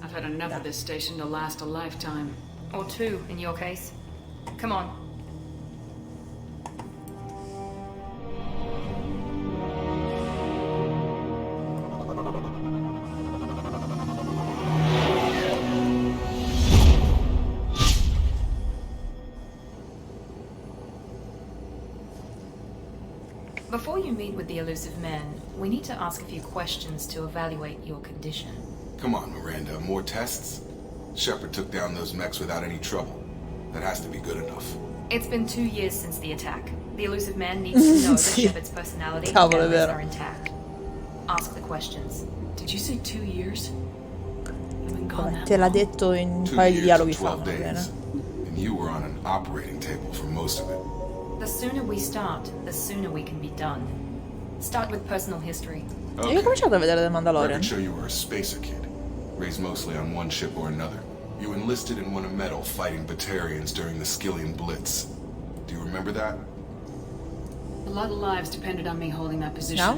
I've had enough of this station to last a lifetime. Or 2, in your case. Come on. Before you meet with the elusive man, we need to ask a few questions to evaluate your condition. Come on, Miranda, more tests? Shepard took down those mechs without any trouble. That has to be good enough. It's been 2 years since the attack. The elusive man needs to know that Shepard's personality and memories are intact. Ask the questions. Did you say 2 years? You've been gone that Te l'ha detto in un paio di dialoghi fa, va bene. And you were on an operating table for most of it. The sooner we start, the sooner we can be done. Start with personal history. Okay. Io ho cominciato a vedere The Mandalorian. Records show you were a spacer kid, raised mostly on one ship or another. You enlisted and won a medal fighting Batarians during the Skillian Blitz. Do you remember that? A lot of lives depended on me holding that position. No?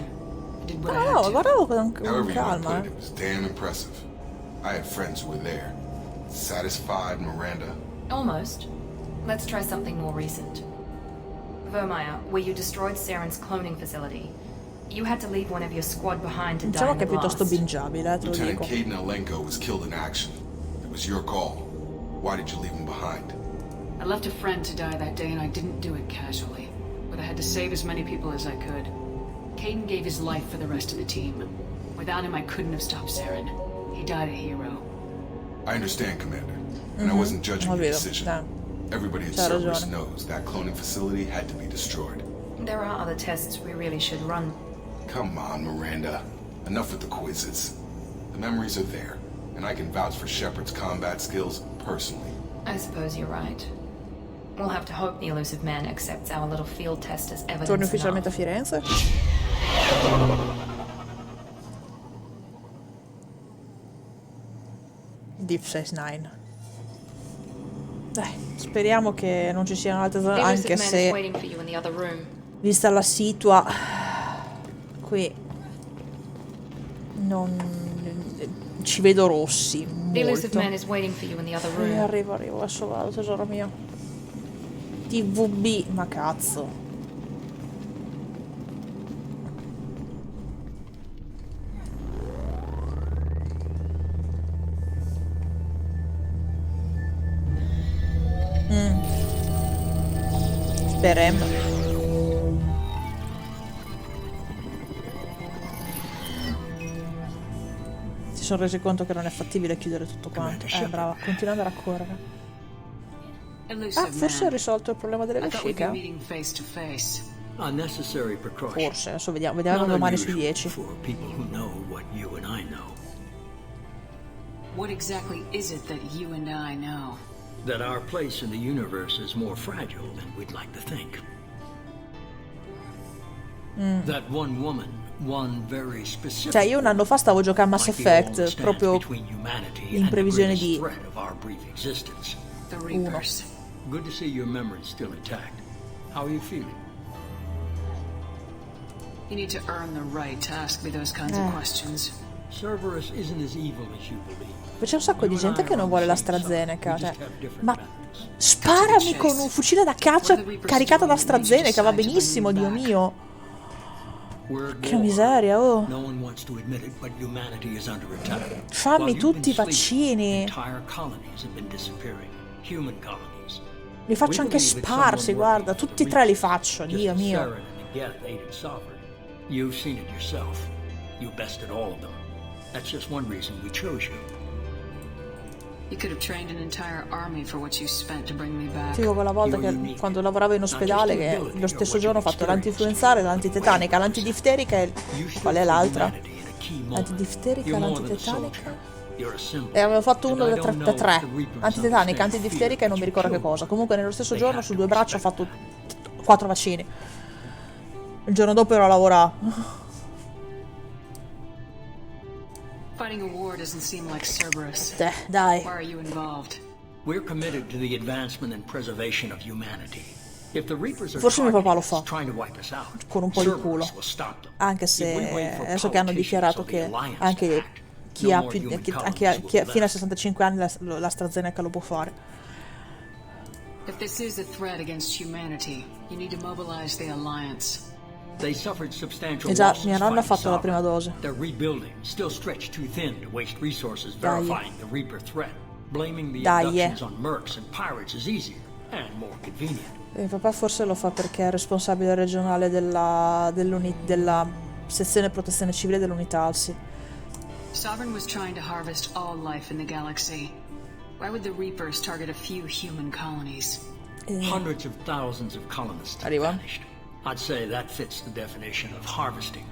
I did what I had to. Guardavo con However you want to calma. put it, it was damn impressive. I had friends who were there. Satisfied, Miranda? Almost. Let's try something more recent. Vermeer, where you destroyed Saren's cloning facility. You had to leave one of your squad behind to die Diciamo in che the è piuttosto blast. bingiabile, te lo Lieutenant dico. Caden Alenko was killed in action. It was your call. Why did you leave him behind? I left a friend to die that day and I didn't do it casually. But I had to save as many people as I could. Caden gave his life for the rest of the team. Without him, I couldn't have stopped Saren. He died a hero. I understand, Commander. And I wasn't judging your Olvido. decision. Dai. Everybody at C'ha Cerberus ragione. knows that cloning facility had to be destroyed. There are other tests we really should run. Come on, Miranda. Enough with the quizzes. The memories are there, and I can vouch for Shepard's combat skills personally. I suppose you're right. We'll have to hope the elusive man accepts our little field test as evidence Torni ufficialmente a enough. Firenze? Deep Space Nine. Dai, speriamo che non ci siano altre zone, The anche elusive man is se, waiting for you in the other room. vista la situa, qui non ci vedo rossi The elusive man molto. is waiting for you in the other room. Arrivo, adesso vado, tesoro mio. TVB, ma cazzo. Speriamo. si sono resi conto che non è fattibile chiudere tutto quanto. Brava, continua ad andare a correre. Forse ho risolto il problema delle vesciche. Forse, adesso vediamo domani su 10. What exactly is it that you and I know? That our place in the universe is more fragile than we'd like to think. That one woman, one very specific. Cioè, io un anno fa stavo giocando a Mass Effect proprio in previsione di 1. Good to see your memory still intact. How are you feeling? You need to earn the right to ask me those kinds of questions. Cerberus isn't as evil as you believe. C'è un sacco di gente che non vuole l'AstraZeneca, cioè, ma sparami con un fucile da caccia caricato da AstraZeneca, va benissimo, Dio mio. Che miseria, oh. Fammi tutti i vaccini. Li faccio anche sparsi, guarda, tutti e 3 li faccio, Dio mio. You've seen it yourself. You bested all of them. That's just one reason we chose you. You could have trained an entire army for what you spent to bring me back. Ti dico quella volta che quando lavoravo in ospedale che lo stesso giorno ho fatto l'antinfluenzale, l'antitetanica, l'antidifterica e qual è l'altra? L'antidifterica, l'antitetanica? E avevo fatto uno da tre. Antitetanica, antidifterica e non mi ricordo che cosa. Comunque nello stesso giorno su 2 braccia ho fatto 4 vaccini. Il giorno dopo ero a lavorare. Fighting a war doesn't seem like Cerberus. Dai. Why are you involved? We're committed to the advancement and preservation of humanity. If the Reapers are forse mio papà lo fa trying to wipe us out, con un po' di culo. Anche se adesso che hanno dichiarato che anche chi ha fino a 65 anni l'AstraZeneca lo può fare. If this is a threat against humanity, you need to mobilize the alliance. They suffered substantial già, losses mia nonna ha fighting fatto la prima dose. They're rebuilding, still stretched too thin to waste resources verifying the Reaper threat. Blaming the abductions on mercs and pirates is easier and more convenient. Mio papà forse lo fa perché è responsabile regionale della sezione protezione civile dell'unità Alsi. Sovereign was trying to harvest all life in the galaxy. Why would the Reapers target a few human colonies? Hundreds of thousands of colonists have vanished. I'd say that fits the definition of harvesting.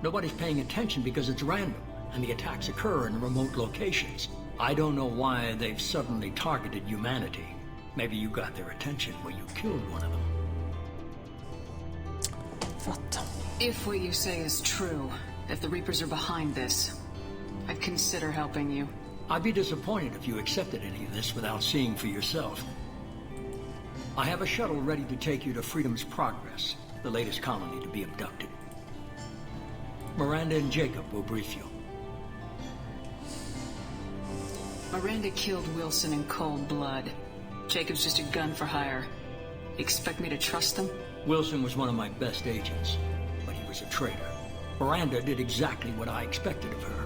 Nobody's paying attention because it's random, and the attacks occur in remote locations. I don't know why they've suddenly targeted humanity. Maybe you got their attention when you killed one of them. Fatto. If what you say is true, if the Reapers are behind this, I'd consider helping you. I'd be disappointed if you accepted any of this without seeing for yourself. I have a shuttle ready to take you to Freedom's Progress, the latest colony to be abducted. Miranda and Jacob will brief you. Miranda killed Wilson in cold blood. Jacob's just a gun for hire. You expect me to trust them? Wilson was one of my best agents, but he was a traitor. Miranda did exactly what I expected of her,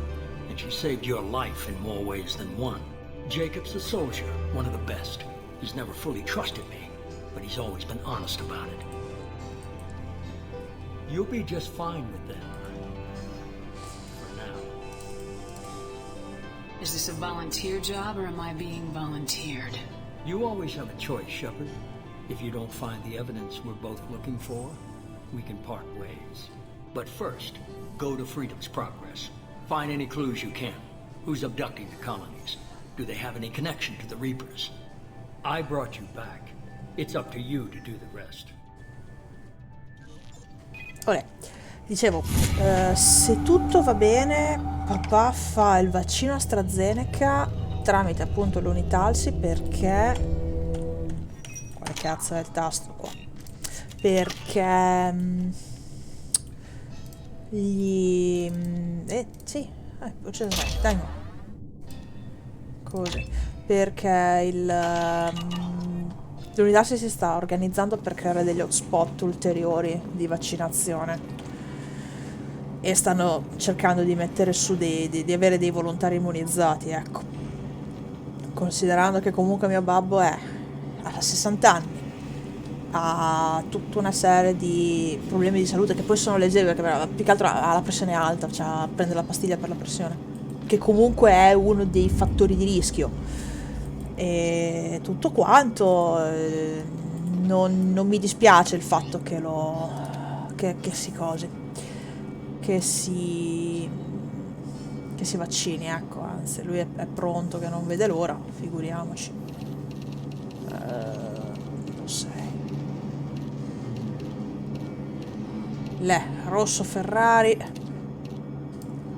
and she saved your life in more ways than one. Jacob's a soldier, one of the best. He's never fully trusted me, but he's always been honest about it. You'll be just fine with them. For now. Is this a volunteer job, or am I being volunteered? You always have a choice, Shepard. If you don't find the evidence we're both looking for, we can part ways. But first, go to Freedom's Progress. Find any clues you can. Who's abducting the colonies? Do they have any connection to the Reapers? I brought you back. It's up to you to do the rest. Olè, dicevo, se tutto va bene, papà fa il vaccino AstraZeneca tramite appunto l'unità Alsi perché... quale cazzo è il tasto qua? Perché... sì, dai no. Così. Perché l'unità si sta organizzando per creare degli hotspot ulteriori di vaccinazione e stanno cercando di mettere su di avere dei volontari immunizzati, ecco. Considerando che comunque mio babbo ha 60 anni, ha tutta una serie di problemi di salute che poi sono leggeri, perché più che altro ha la pressione alta, prende la pastiglia per la pressione. che comunque è uno dei fattori di rischio. E tutto quanto, non mi dispiace il fatto che si vaccini, ecco, anzi lui è pronto che non vede l'ora, figuriamoci. Lo sei. Rosso Ferrari,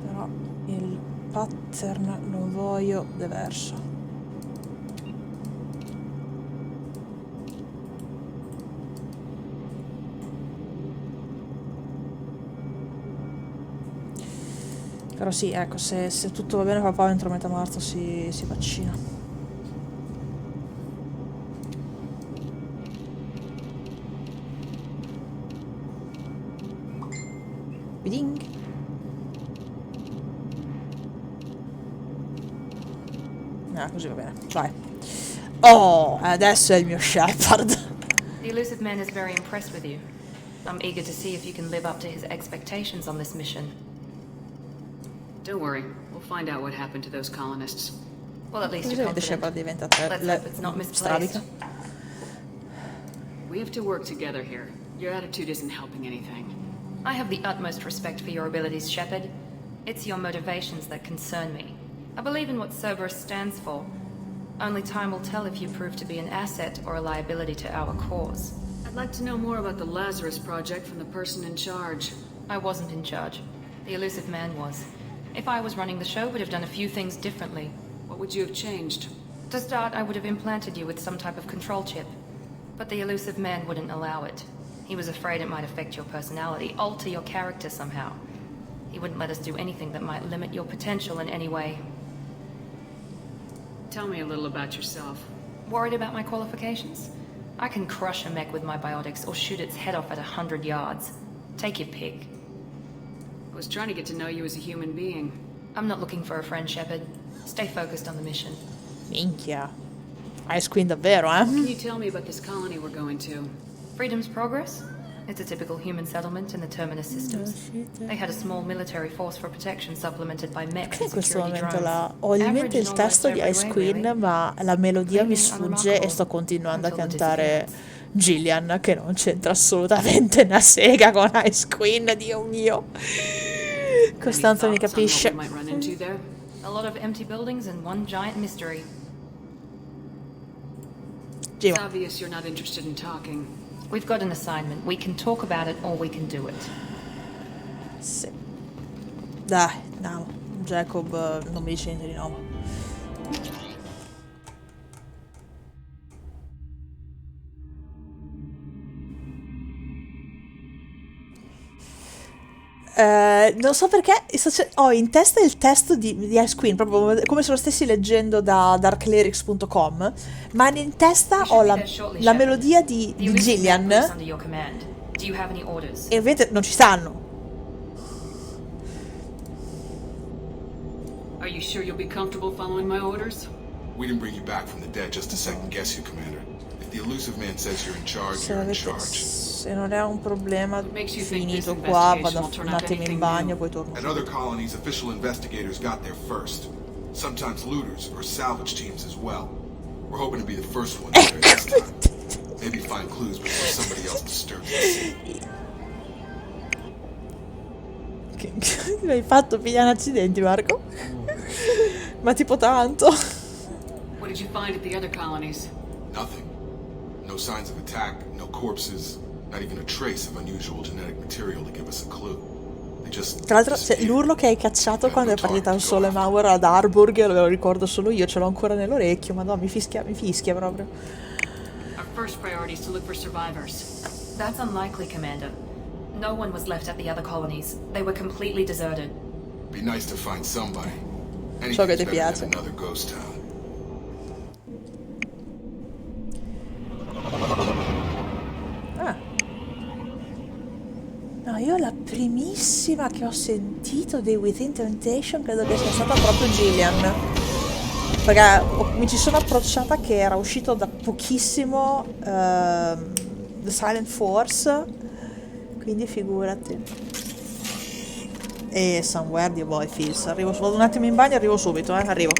però il pattern lo voglio diverso. Però sì, ecco, se tutto va bene papà entro metà marzo si vaccina. Biding. Così va bene, vai. Oh, adesso è il mio Shepard. The elusive man is very impressed with you. I'm eager to see if you can live up to his expectations on this mission. Don't worry, we'll find out what happened to those colonists. Well, at least you're confident. Shepard diventa Let's hope it's not misplaced. We have to work together here. Your attitude isn't helping anything. I have the utmost respect for your abilities, Shepard. It's your motivations that concern me. I believe in what Cerberus stands for. Only time will tell if you prove to be an asset or a liability to our cause. I'd like to know more about the Lazarus Project from the person in charge. I wasn't in charge. The elusive man was. If I was running the show, would have done a few things differently. What would you have changed? To start, I would have implanted you with some type of control chip. But the elusive man wouldn't allow it. He was afraid it might affect your personality, alter your character somehow. He wouldn't let us do anything that might limit your potential in any way. Tell me a little about yourself. Worried about my qualifications? I can crush a mech with my biotics or shoot its head off at 100 yards. Take your pick. I was trying to get to know you as a human being. I'm not looking for a friend, Shepard. Stay focused on the mission. Minchia. Ice Queen davvero, eh? Can you tell me about this colony we're going to? Freedom's Progress? It's a typical human settlement in the Terminus systems. They had a small military force for protection supplemented by mechs and In questo security momento drones. ho in mente il testo di Ice Queen, ma la melodia mi sfugge e sto continuando a cantare Gillian, che non c'entra assolutamente una sega con Ice Queen, Dio mio. Costanzo mi capisce. A lot of empty buildings and one giant mystery. It's obvious you're not interested in talking. We've got an assignment. We can talk about it or we can do it. Sì. Dai, no. Jacob non mi dice niente di nuovo. Non so perché ho in testa il testo di Ice Queen, proprio come se lo stessi leggendo da darklyrics.com, ma in testa ho la melodia di Gillian e ovviamente non ci stanno. Are you sure you'll be comfortable following my orders? We didn't bring you back from the dead just to second guess you, Commander. If the elusive man says you're in charge, you're in charge. Se non è un problema, finito qua, vado un attimo in bagno, poi torno. At other colonies, official investigators got there first. Sometimes looters or salvage teams as well. We're hoping to be the first ones there this time. Maybe find clues before somebody else disturbs us. Mi hai fatto pigliare accidenti, Marco? Ma tipo tanto. What did you find at the other colonies? Nothing. No signs of attack, no corpses. Not even a trace of unusual genetic material to give us a clue. They just Tra l'altro, l'urlo che hai cacciato quando è partita il Sole Mauer ad Harburg, lo ricordo solo io, ce l'ho ancora nell'orecchio, ma no, mi fischia proprio. Our first priority is to look for survivors. That's unlikely, Commander. No one was left at the other colonies. They were completely deserted. Be nice to find somebody. So che ti Anything's better piace. than another ghost town. No, io la primissima che ho sentito dei Within Temptation credo che sia stata proprio Gillian. Perché mi ci sono approcciata che era uscito da pochissimo The Silent Force, quindi figurati. E somewhere di boy feels. Arrivo, vado un attimo in bagno e arrivo subito, arrivo.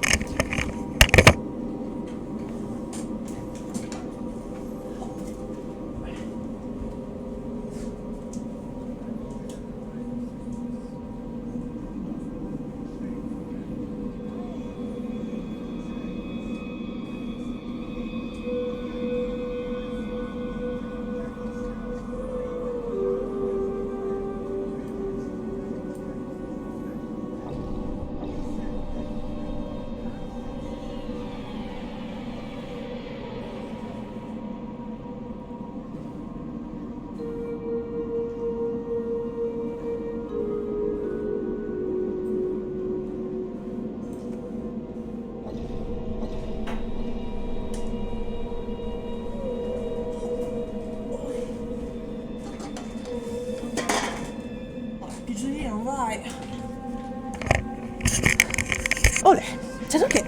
Olè, certo che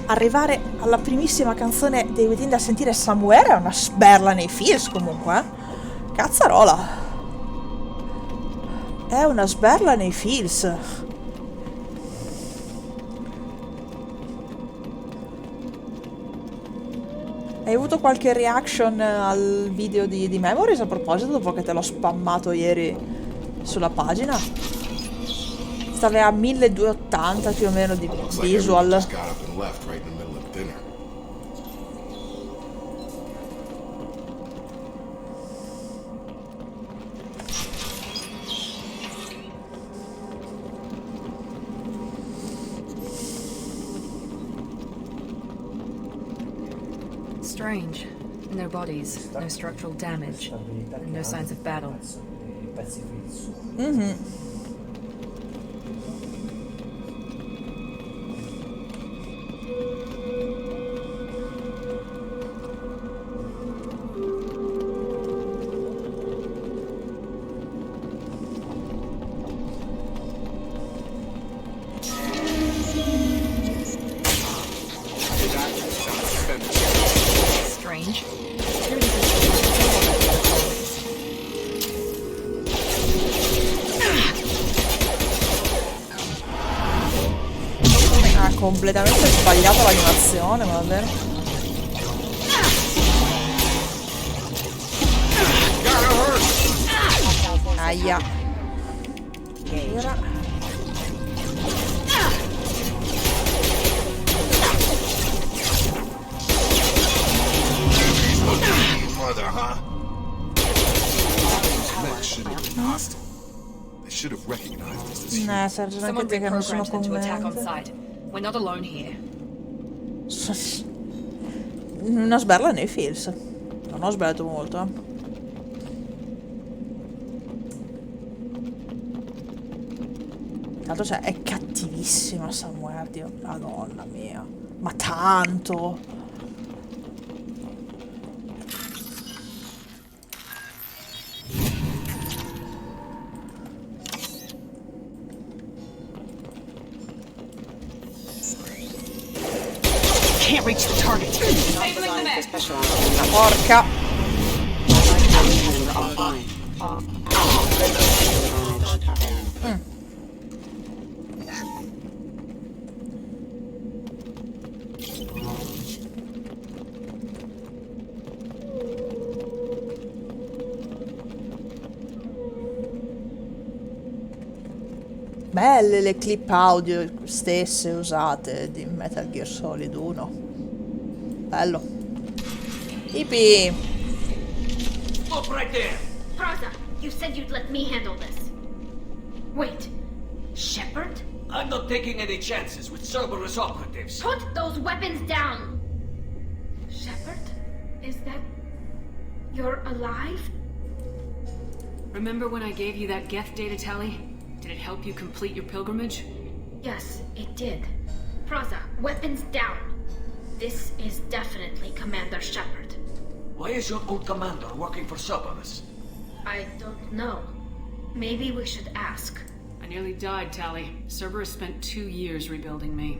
arrivare alla primissima canzone dei Within da sentire Somewhere è una sberla nei feels comunque, Cazzarola. È una sberla nei feels. Hai avuto qualche reaction al video di Memories a proposito, dopo che te l'ho spammato ieri sulla pagina? Stavi a 1280 più o meno di visual. Strange. No bodies, no structural damage, and no signs of battle. Strange. Ha completamente sbagliato l'animazione, ma davvero. Aia. Era. Sergio, anche te che non sono convinta. Una sberla nei feels. Non ho sbagliato molto, Tanto cioè, è cattivissima Somewhere, Dio. Madonna mia. Ma tanto. Can't reach the target. La porca. Belle le clip audio stesse usate di Metal Gear Solid 1. Bello. Ipi. Stop right there. Praza, you said you'd let me handle this. Wait, Shepard? I'm not taking any chances with Cerberus operatives. Put those weapons down! Shepard? Is that... you're alive? Remember when I gave you that Geth data tally? Did it help you complete your pilgrimage? Yes, it did. Praza, weapons down. This is definitely Commander Shepard. Why is your old commander working for Cerberus? I don't know. Maybe we should ask. I nearly died, Tally. Cerberus spent 2 years rebuilding me.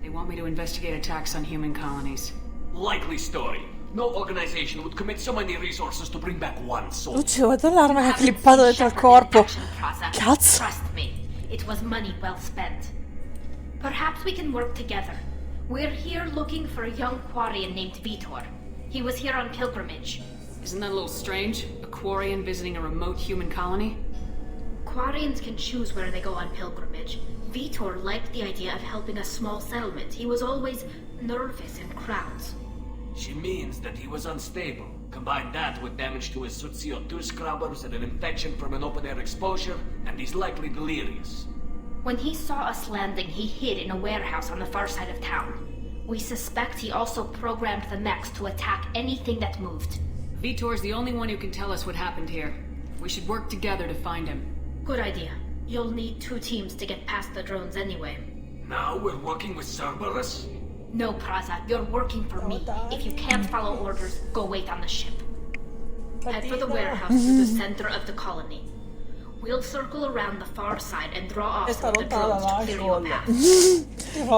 They want me to investigate attacks on human colonies. Likely story. No organization would commit so many resources to bring back one soul. Oddio, guarda l'arma che ha clippato dentro al corpo. Cazzo. Trust me. It was money well spent. Perhaps we can work together. We're here looking for a young Quarian named Vitor. He was here on pilgrimage. Isn't that a little strange? A Quarian visiting a remote human colony? Quarians can choose where they go on pilgrimage. Vitor liked the idea of helping a small settlement. He was always nervous in crowds. She means that he was unstable. Combine that with damage to his Socio-2 scrubbers and an infection from an open-air exposure, and he's likely delirious. When he saw us landing, he hid in a warehouse on the far side of town. We suspect he also programmed the mechs to attack anything that moved. Vitor's the only one who can tell us what happened here. We should work together to find him. Good idea. You'll need 2 teams to get past the drones anyway. Now we're working with Cerberus? No, Praza, you're working for me. If you can't follow orders, go wait on the ship. Head for the warehouse to the center of the colony. We'll circle around the far side and draw off with the drones to clear you a path.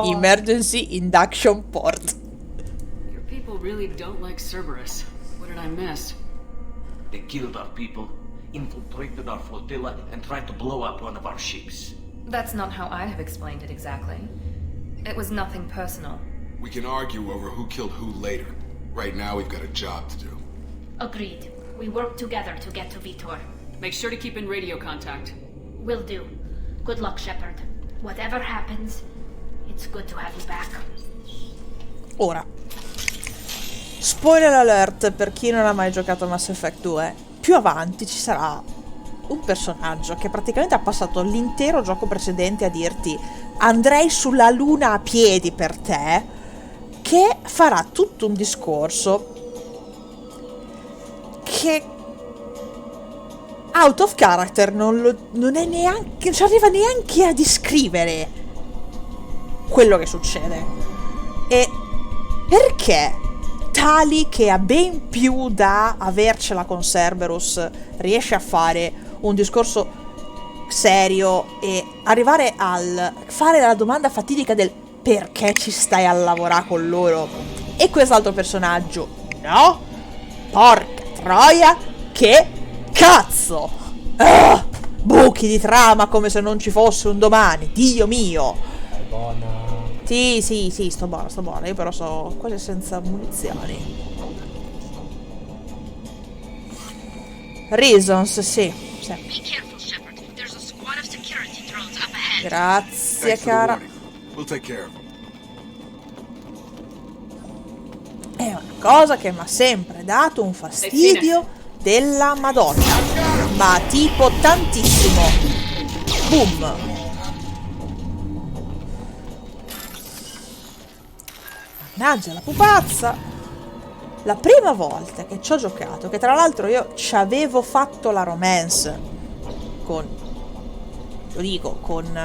Emergency induction port. Your people really don't like Cerberus. What did I miss? They killed our people, infiltrated our flotilla, and tried to blow up one of our ships. That's not how I'd have explained it exactly. It was nothing personal. We can argue over who killed who later. Right now, we've got a job to do. Agreed. We work together to get to Vitor. Make sure to keep in radio contact. Will do. Good luck, Shepard. Whatever happens, it's good to have you back. Ora, spoiler alert per chi non ha mai giocato a Mass Effect 2. Più avanti ci sarà un personaggio che praticamente ha passato l'intero gioco precedente a dirti andrei sulla luna a piedi per te, che farà tutto un discorso che out of character non è neanche, non ci arriva neanche a descrivere quello che succede. E perché Tali, che ha ben più da avercela con Cerberus, riesce a fare un discorso serio e arrivare al fare la domanda fatidica del perché ci stai a lavorare con loro, e quest'altro personaggio no? Porca troia, che cazzo! Buchi di trama come se non ci fosse un domani, Dio mio! È buona. Sì, sto buono, io però so quasi senza munizioni. Reasons, sì. Grazie, cara. È una cosa che mi ha sempre dato un fastidio della Madonna, ma tipo tantissimo. Boom. Mannaggia la pupazza. La prima volta che ci ho giocato, che tra l'altro io ci avevo fatto la romance con, lo dico, con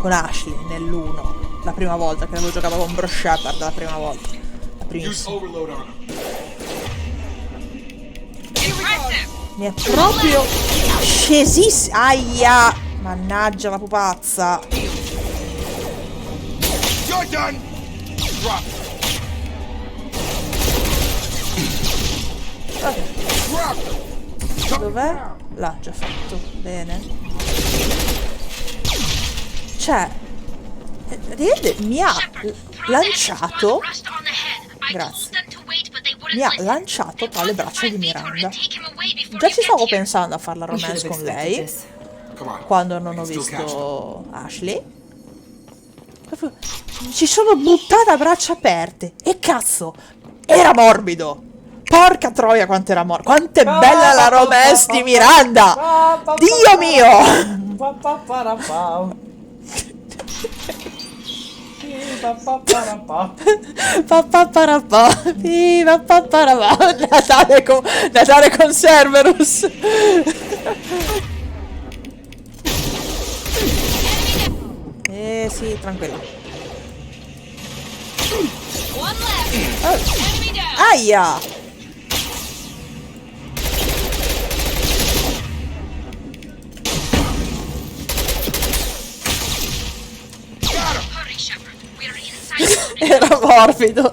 Ashley nell'1, la prima volta che avevo giocato con Bro Shepard, la prima volta, la primissima. Mi è proprio scesissimo. Aia, mannaggia la pupazza. Ok. Dov'è? L'ha già fatto. Bene. Cioè, mi ha lanciato. Grazie. Mi ha lanciato tra le braccia di Miranda. Già ci stavo pensando a fare la romance con lei quando non ho visto Ashley. Ci sono buttata a braccia aperte. E cazzo, era morbido. Porca troia quanto era morbido. Quanto è bella la romance di Miranda. Dio mio. Natale con Cerberus. Sì, tranquillo. Aia. Era morbido.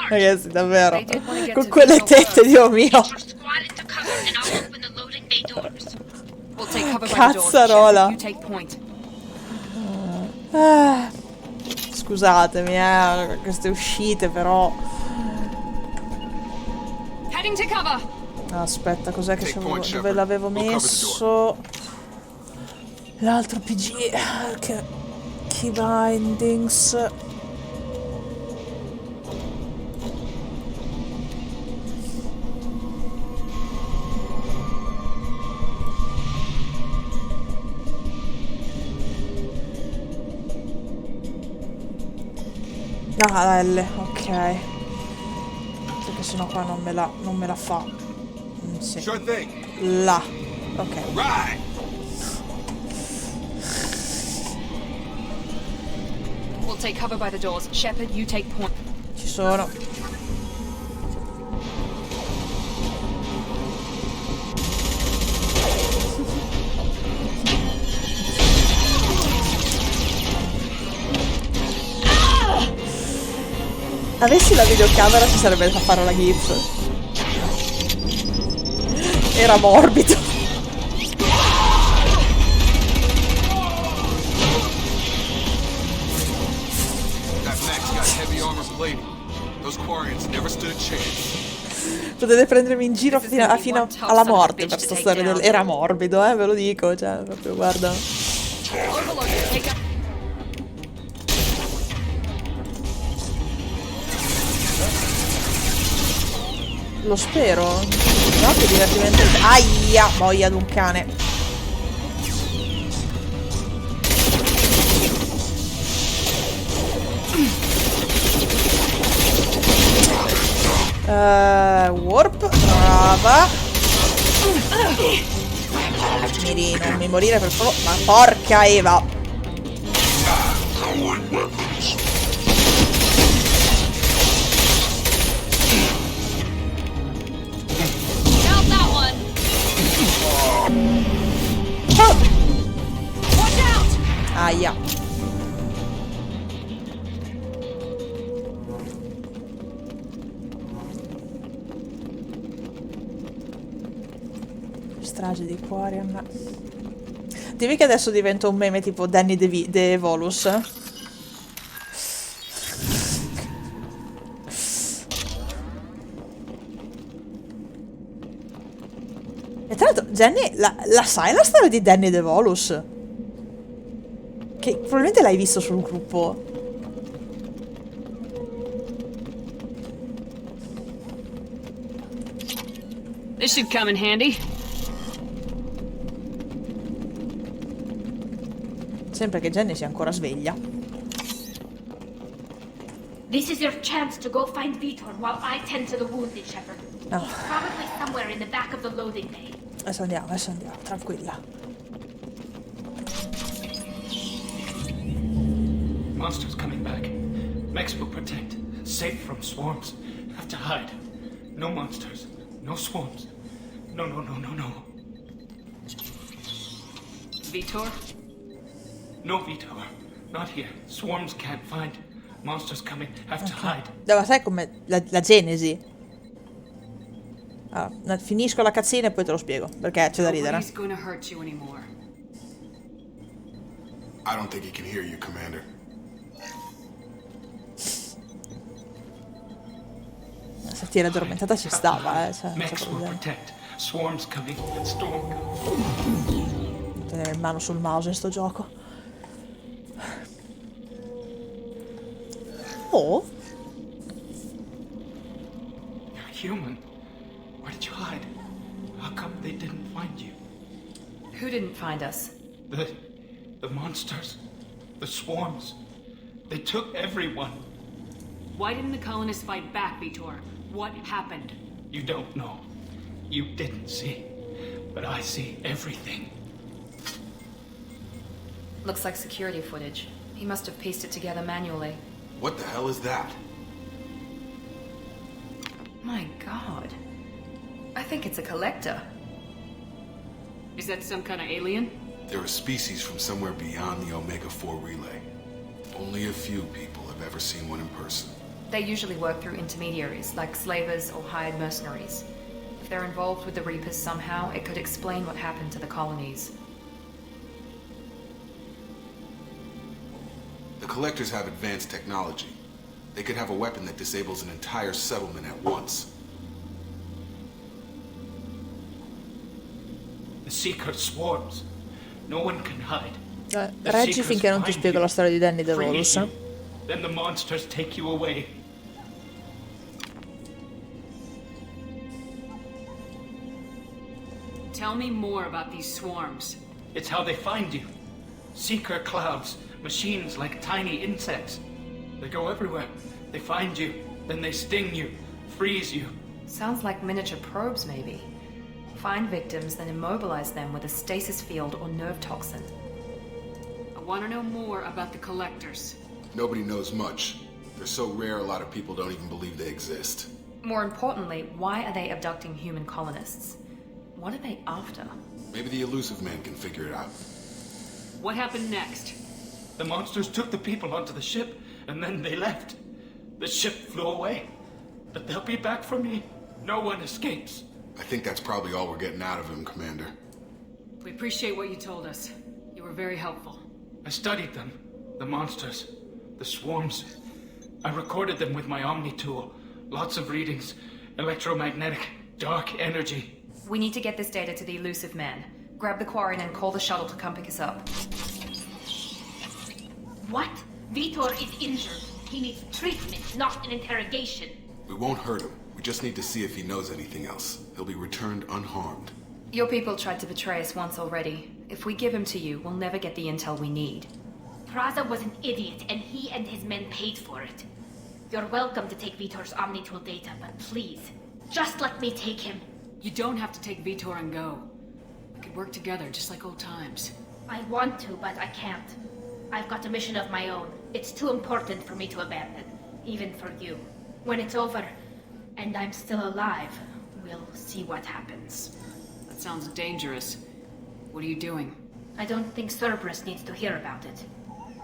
Ragazzi, davvero. Con quelle tette, Dio mio. cazzarola. You take point. Scusatemi, queste uscite però. Heading to cover. Aspetta, cos'è che dove l'avevo messo? L'altro PG. Key bindings. Ah, la L, ok. Perché sennò qua non me la fa. Sì. Là. Ok. We'll take cover by the doors. Shepard, you take point. Ci sono. Avessi la videocamera ci sarebbe da fare la gif. Era morbido. Potete prendermi in giro fino alla morte per sta storia del... Era morbido, ve lo dico, cioè, proprio, guarda. Lo spero. No, che divertimento. Aia, boia d'un cane. Warp, brava. Miri, non mi morire per favore. Ma porca Eva. Aia. Strage di Quarian. Dimmi che adesso divento un meme tipo Danny DeVolus. E tra l'altro, Jenny, la sai la storia di Danny DeVolus? Che probabilmente l'hai visto sul gruppo. This should come in handy. Sempre che Jenny sia ancora sveglia. This is your chance to go find Vitor while I tend to the wounded, Shepard. No. He's probably somewhere in the back of the loading bay. Adesso andiamo, tranquilla. Monsters coming back. Max will protect. Safe from swarms. Have to hide. No monsters. No swarms. No. Vitor? No, Vitor. Not here. Swarms can't find. Monsters coming. Have to hide. Ma sai come la genesi? Allora, finisco la cazzina e poi te lo spiego, perché c'è da ridere. Nobody's gonna hurt you anymore. I don't think he can hear you, Commander. Se ti era addormentata ci stava, cioè, Max will protect. Swarms coming. Storm coming. Tenere in mano sul mouse in sto gioco. Oh. You're human. Where did you hide? How come they didn't find you? Who didn't find us? The monsters. The swarms. They took everyone. Why didn't the colonists fight back, Vitor? What happened? You don't know. You didn't see. But I see everything. Looks like security footage. He must have pieced it together manually. What the hell is that? My god. I think it's a collector. Is that some kind of alien? They're a species from somewhere beyond the Omega-4 relay. Only a few people have ever seen one in person. They usually work through intermediaries, like slavers or hired mercenaries. If they're involved with the Reapers somehow, it could explain what happened to the colonies. The Collectors have advanced technology. They could have a weapon that disables an entire settlement at once. The Seeker swarms. No one can hide. Reggi finché non ti spiego la storia di Danny DeVolus. Then the monsters take you away. Tell me more about these swarms. It's how they find you. Seeker clouds, machines like tiny insects. They go everywhere. They find you, then they sting you, freeze you. Sounds like miniature probes, maybe. Find victims, then immobilize them with a stasis field or nerve toxin. I want to know more about the Collectors. Nobody knows much. They're so rare, a lot of people don't even believe they exist. More importantly, why are they abducting human colonists? What are they after? Maybe the Elusive Man can figure it out. What happened next? The monsters took the people onto the ship, and then they left. The ship flew away. But they'll be back for me. No one escapes. I think that's probably all we're getting out of him, Commander. We appreciate what you told us. You were very helpful. I studied them. The monsters. The swarms. I recorded them with my Omni tool. Lots of readings. Electromagnetic. Dark energy. We need to get this data to the Elusive Man. Grab the quarry and call the shuttle to come pick us up. What? Vitor is injured. He needs treatment, not an interrogation. We won't hurt him. We just need to see if he knows anything else. He'll be returned unharmed. Your people tried to betray us once already. If we give him to you, we'll never get the intel we need. Praza was an idiot, and he and his men paid for it. You're welcome to take Vitor's Omnitool data, but please, just let me take him. You don't have to take Vitor and go. We could work together, just like old times. I want to, but I can't. I've got a mission of my own. It's too important for me to abandon, even for you. When it's over, and I'm still alive, we'll see what happens. That sounds dangerous. What are you doing? I don't think Cerberus needs to hear about it,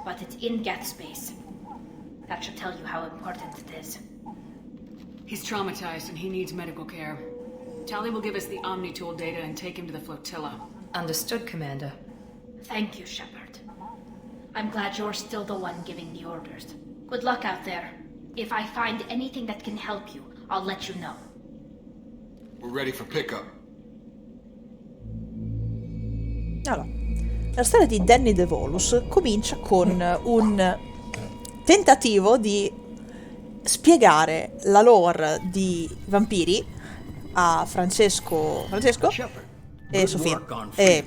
but it's in Geth space. That should tell you how important it is. He's traumatized and he needs medical care. Tally will give us the Omnitool data and take him to the flotilla. Understood, Commander. Thank you, Shepard. I'm glad you're still the one giving the orders. Good luck out there. If I find anything that can help you, I'll let you know. We're ready for pickup. Allora, la storia di Danny DeVolus comincia con un tentativo di spiegare la lore di vampiri a Francesco e Sofia e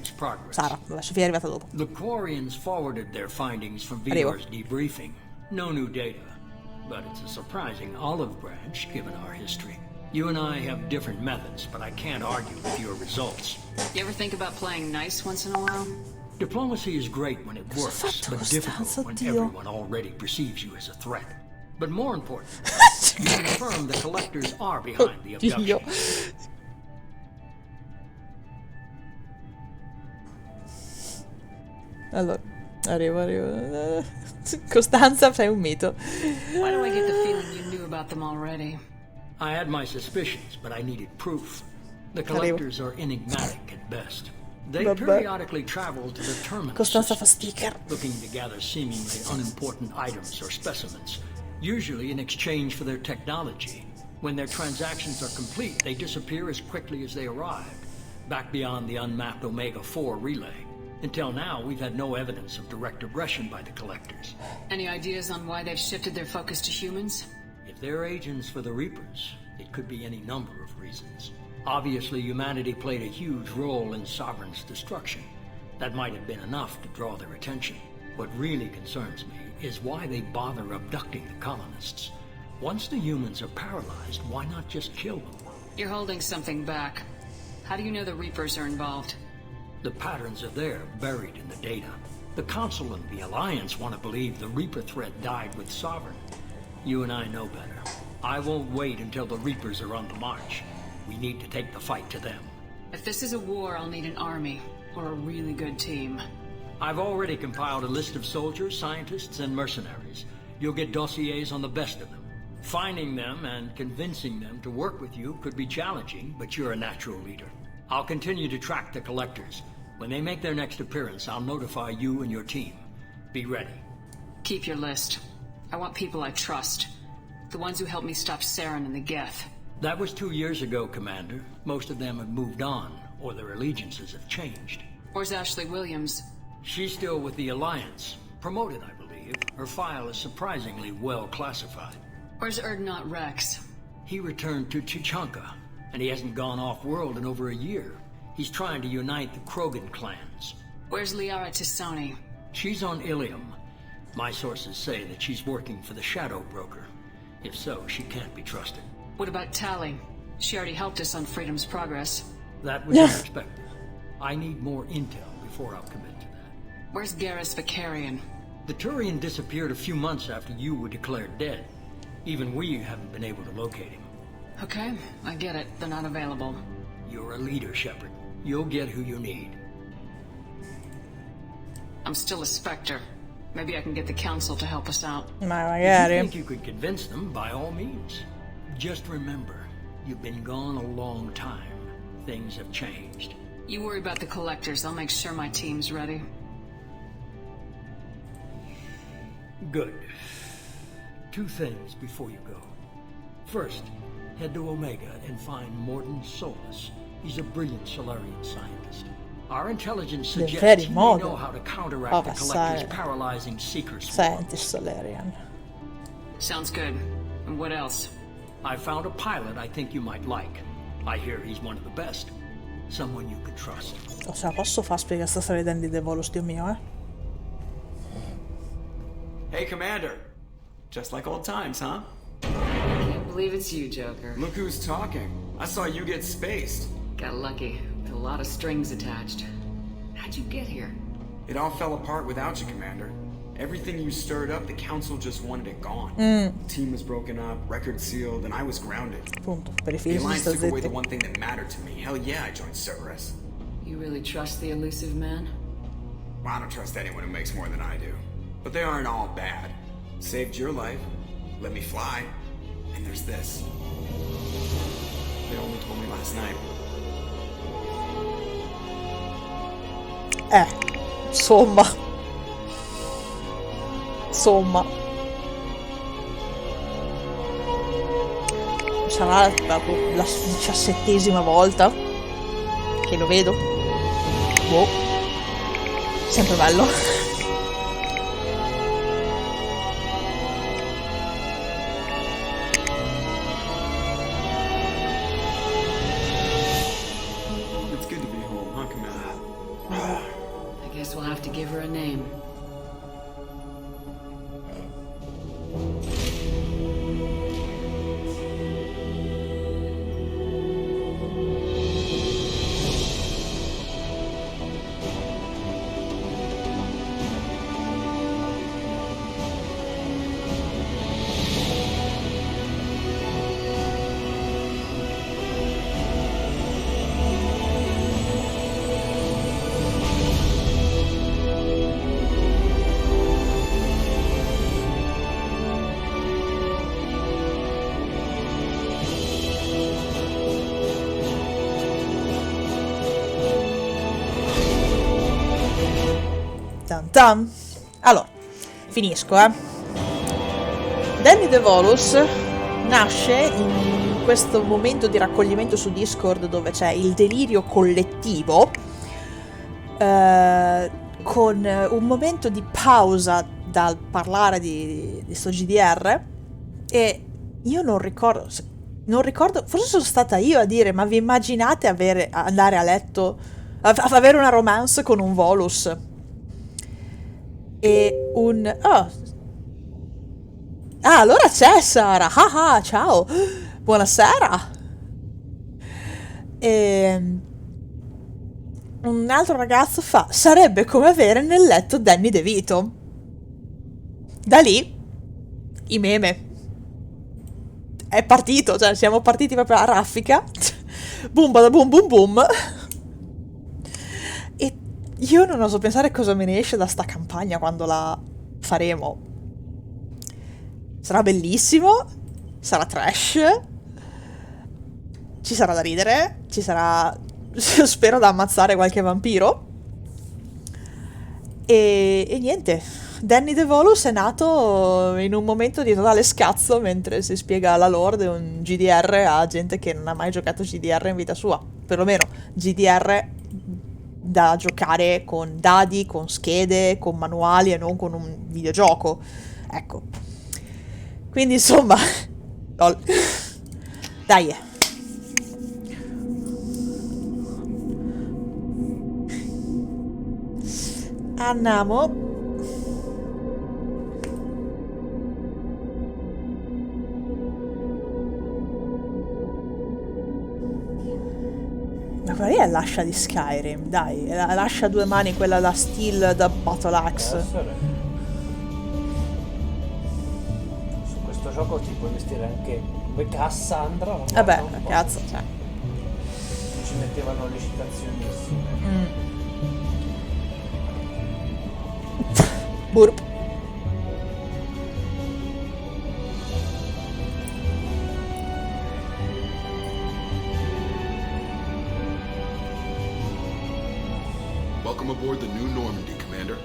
Sara. Sofia è arrivata dopo. The Quarians forwarded their findings from Vitor's debriefing. No new data, but it's a surprising olive branch given our history. You and I have different methods, but I can't argue with your results. You ever think about playing nice once in a while? Diplomacy is great when it works, but difficult when everyone already perceives you as a threat. But more important, you confirm the Collectors are behind the abduction. Allora, arrivo. Costanza, sei un mito. Why do I get the feeling you knew about them already? I had my suspicions, but I needed proof. The Collectors are enigmatic at best. They periodically travel to the terminal Costanza fa sticker. looking to gather seemingly unimportant items or specimens, usually in exchange for their technology. When their transactions are complete, they disappear as quickly as they arrived, back beyond the unmapped Omega-4 relay. Until now, we've had no evidence of direct aggression by the Collectors. Any ideas on why they've shifted their focus to humans? If they're agents for the Reapers, it could be any number of reasons. Obviously, humanity played a huge role in Sovereign's destruction. That might have been enough to draw their attention. What really concerns me is why they bother abducting the colonists. Once the humans are paralyzed, why not just kill them? You're holding something back. How do you know the Reapers are involved? The patterns are there, buried in the data. The Council and the Alliance want to believe the Reaper threat died with Sovereign. You and I know better. I won't wait until the Reapers are on the march. We need to take the fight to them. If this is a war, I'll need an army, or a really good team. I've already compiled a list of soldiers, scientists, and mercenaries. You'll get dossiers on the best of them. Finding them and convincing them to work with you could be challenging, but you're a natural leader. I'll continue to track the Collectors. When they make their next appearance, I'll notify you and your team. Be ready. Keep your list. I want people I trust. The ones who helped me stop Saren and the Geth. That was 2 years ago, Commander. Most of them have moved on, or their allegiances have changed. Where's Ashley Williams? She's still with the Alliance. Promoted, I believe. Her file is surprisingly well classified. Where's Erdnot Rex? He returned to Chichanka, and he hasn't gone off-world in over a year. He's trying to unite the Krogan clans. Where's Liara Tisani? She's on Ilium. My sources say that she's working for the Shadow Broker. If so, she can't be trusted. What about Tally? She already helped us on Freedom's Progress. That was unexpected. I need more intel before I'll commit to that. Where's Garrus Vicarian? The Turian disappeared a few months after you were declared dead. Even we haven't been able to locate him. Okay, I get it. They're not available. You're a leader, Shepard. You'll get who you need. I'm still a Spectre. Maybe I can get the Council to help us out. If you think you could convince them, by all means. Just remember, you've been gone a long time. Things have changed. You worry about the Collectors. I'll make sure my team's ready. Good. 2 things before you go. First, head to Omega and find Mordin Solus. He's a brilliant Solarian scientist. Our intelligence suggests he may know how to counteract the Collector's paralyzing seeker swarm. Scientist Solarian. Sounds good. And what else? I found a pilot I think you might like. I hear he's one of the best. Someone you can trust. O sea, posso far spiegare sta storia di Devolus, Dio mio, eh? Hey, Commander. Just like old times, huh? Can't believe it's you, Joker. Look who's talking. I saw you get spaced. Got lucky. With a lot of strings attached. How'd you get here? It all fell apart without you, Commander. Everything you stirred up, the Council just wanted it gone. The team was broken up, records sealed, and I was grounded. Punto. Per i The figli Alliance took away the zitti. one thing that mattered to me. Hell yeah, I joined Cerberus. You really trust the elusive man? Well, I don't trust anyone who makes more than I do. But they aren't all bad. Saved your life, let me fly, and there's this. They only told me last night. Insomma. Sarà proprio la 17ª volta che lo vedo. Boh. Sempre bello. It's good to be home, huh, Commander? I guess we'll have to give her a name. Allora, finisco, Danny Devolus nasce in questo momento di raccoglimento su Discord dove c'è il delirio collettivo, con un momento di pausa dal parlare di sto GDR, e io non ricordo, forse sono stata io a dire: ma vi immaginate andare a letto, avere una romance con un Volus? E allora c'è Sara. Ciao, buonasera. E un altro ragazzo fa: sarebbe come avere nel letto Danny DeVito. Da lì i meme è partito, cioè siamo partiti proprio a raffica. Boom bada boom boom boom. E io non oso pensare cosa me ne esce da sta campagna quando la faremo. Sarà bellissimo, sarà trash, ci sarà da ridere, ci sarà, spero, da ammazzare qualche vampiro. E niente, Danny DeVolus è nato in un momento di totale scazzo mentre si spiega la lore di un GDR a gente che non ha mai giocato GDR in vita sua. Perlomeno GDR da giocare con dadi, con schede, con manuali e non con un videogioco. Ecco. Quindi insomma... lol. Dai. Andiamo. Ma quella lì è l'ascia di Skyrim, dai, è l'ascia a due mani, quella da steel da Battle Axe. Su questo gioco ti puoi vestire anche come Cassandra. Vabbè, cazzo, cioè. Ci mettevano le citazionissime. Burp. Welcome aboard the New Normandy, Commander.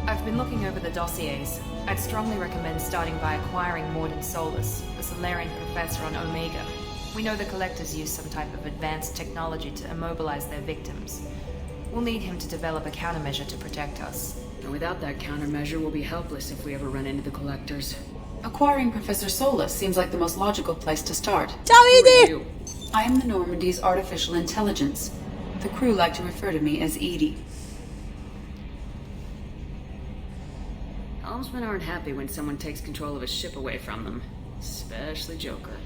I've been looking over the dossiers. I'd strongly recommend starting by acquiring Morden Solus, the Solarian professor on Omega. We know the Collectors use some type of advanced technology to immobilize their victims. We'll need him to develop a countermeasure to protect us. And without that countermeasure, we'll be helpless if we ever run into the Collectors. Acquiring Professor Solus seems like the most logical place to start. Ciao, Edie! I am the Normandy's artificial intelligence. The crew like to refer to me as Edie. Helmsmen aren't happy when someone takes control of a ship away from them, especially Joker.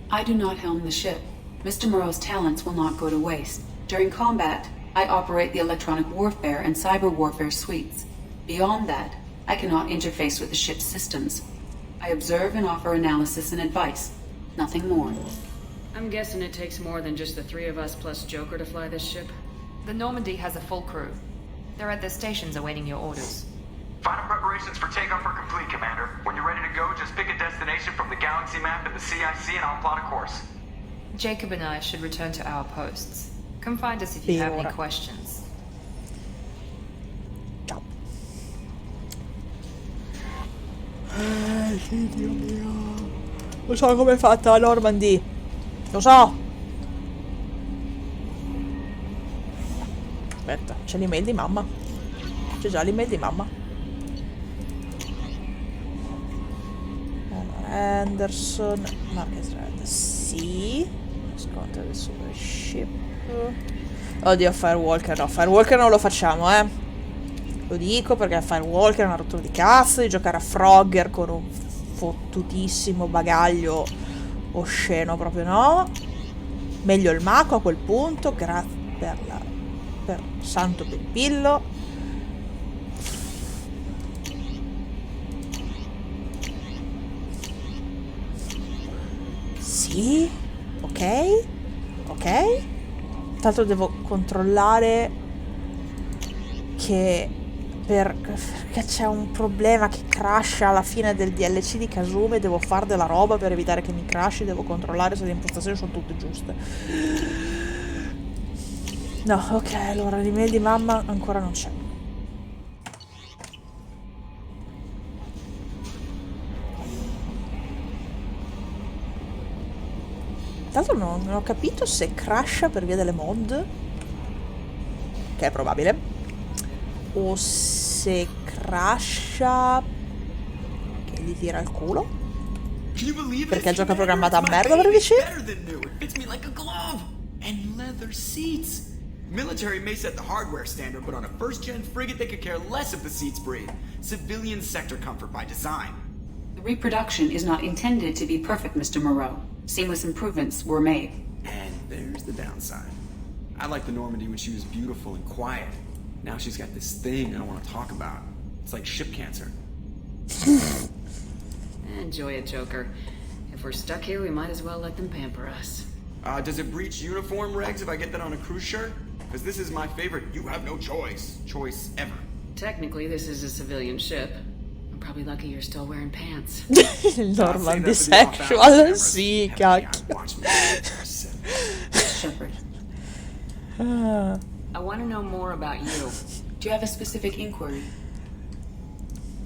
I do not helm the ship. Mr. Moreau's talents will not go to waste. During combat, I operate the electronic warfare and cyber warfare suites. Beyond that, I cannot interface with the ship's systems. I observe and offer analysis and advice. Nothing more. I'm guessing it takes more than just the three of us plus Joker to fly this ship. The Normandy has a full crew. They're at their stations awaiting your orders. Final preparations for takeoff are complete, Commander. When you're ready to go, just pick a destination from the galaxy map and the CIC and I'll plot a course. Jacob and I should return to our posts. Come find us if you have any questions. Ciao. Sì, Dio mio. Lo so come è fatta la Normandy. Lo so. Aspetta, c'è l'email di mamma. C'è già l'email di mamma. Allora, Anderson, Marcus Red, sì. Sconto del super ship. Oddio, Firewalker no, Firewalker non lo facciamo, Lo dico perché Firewalker è una rottura di cazzo di giocare a Frogger con un fottutissimo bagaglio osceno, proprio no. Meglio il Mako a quel punto, grazie per santo Peppillo. Sì, ok. Tanto devo controllare che perché c'è un problema che crasha alla fine del DLC di Kazumi, devo fare della roba per evitare che mi crashi, devo controllare se le impostazioni sono tutte giuste. No, ok, allora l'email di mamma ancora non c'è. Tra l'altro non ho capito se crasha per via delle mod, che è probabile, o se crasha che gli tira il culo, perché il gioco è programmato a merda per PC. And leather seats. Military may set the hardware standard, but on a first-gen frigate they could care less if the seats breathe. Civilian sector comfort by design. The reproduction is not intended to be perfect, Mr. Moreau. Seamless improvements were made. And there's the downside. I liked the Normandy when she was beautiful and quiet. Now she's got this thing I don't want to talk about. It's like ship cancer. Enjoy it, Joker. If we're stuck here, we might as well let them pamper us. Does it breach uniform regs if I get that on a cruise shirt? Because this is my favorite you have no choice ever. Technically, this is a civilian ship. I'm probably lucky you're still wearing pants. Normandy sexual, sì, cacchio. I want to know more about you. Do you have a specific inquiry?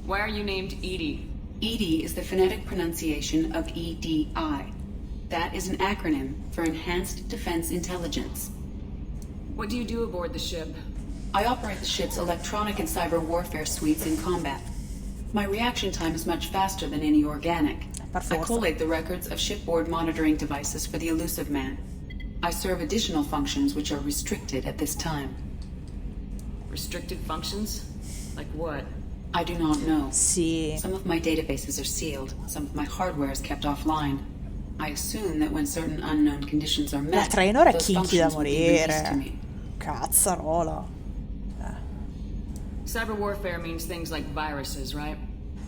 Why are you named Edie? EDI is the phonetic pronunciation of EDI. That is an acronym for Enhanced Defense Intelligence. What do you do aboard the ship? I operate the ship's electronic and cyber warfare suites in combat. My reaction time is much faster than any organic. I collate the records of shipboard monitoring devices for the elusive man. I serve additional functions which are restricted at this time. Restricted functions? Like what? I do not know. Sì. Some of my databases are sealed. Some of my hardware is kept offline. I assume that when certain unknown conditions are met, La trainor è those kinky da functions will be released to morire. me. Cazzarola. Cyber warfare means things like viruses, right?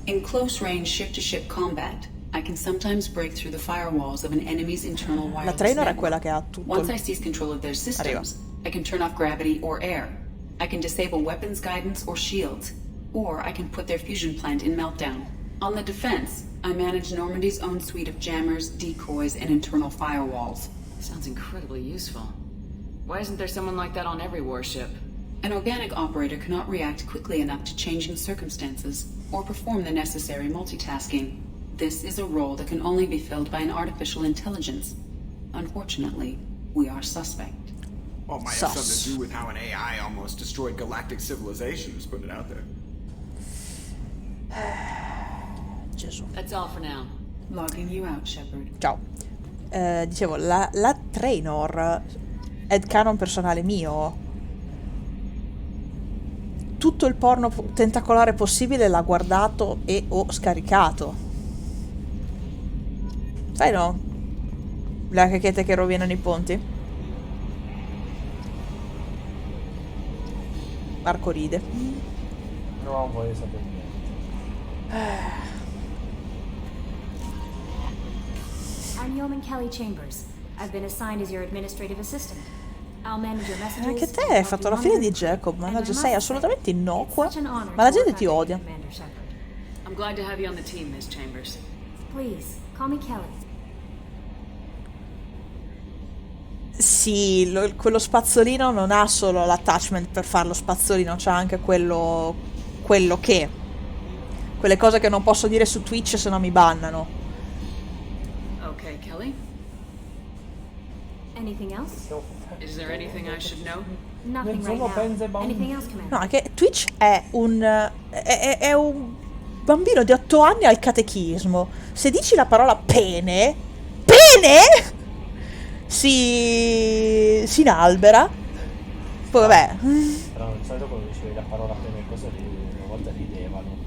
In close-range ship-to-ship combat, I can sometimes break through the firewalls of an enemy's internal wireless La trainor è network. quella che ha tutto. Once I seize control of their systems, I can turn off gravity or air. I can disable weapons guidance or shields. Or I can put their fusion plant in meltdown. On the defense, I manage Normandy's own suite of jammers, decoys, and internal firewalls. Sounds incredibly useful. Why isn't there someone like that on every warship? An organic operator cannot react quickly enough to changing circumstances or perform the necessary multitasking. This is a role that can only be filled by an artificial intelligence. Unfortunately, we are suspect. Well, it might have something to do with how an AI almost destroyed galactic civilization, just put it out there. Gesù. That's all for now. Logging you out, Shepard. Ciao. Dicevo, la trainor è il canon personale mio. Tutto il porno tentacolare possibile l'ha guardato e ho scaricato. Sai no? Le cacchette che rovinano i ponti? Marco ride. Non voglio sapere niente. I'm Yeoman Kelly Chambers. I've been assigned as your administrative assistant. I'll manage your messages. Anche te hai fatto la fine di Jacob, mannaggia, sei assolutamente innocua, ma la gente ti odia. I'm glad to have you on the team, Miss Chambers. Please, call me Kelly. Sì, quello spazzolino non ha solo l'attachment per fare lo spazzolino, c'ha anche quello che. Quelle cose che non posso dire su Twitch se no mi bannano. Okay, Kelly. Anything else? Is there anything I should know? Nothing right now. Anything else, Commander? No, che Twitch è un bambino di 8 anni al catechismo. Se dici la parola pene si inalbera. Poi vabbè. Però di solito quando dicevi la parola pene cose lì, una volta ridevano.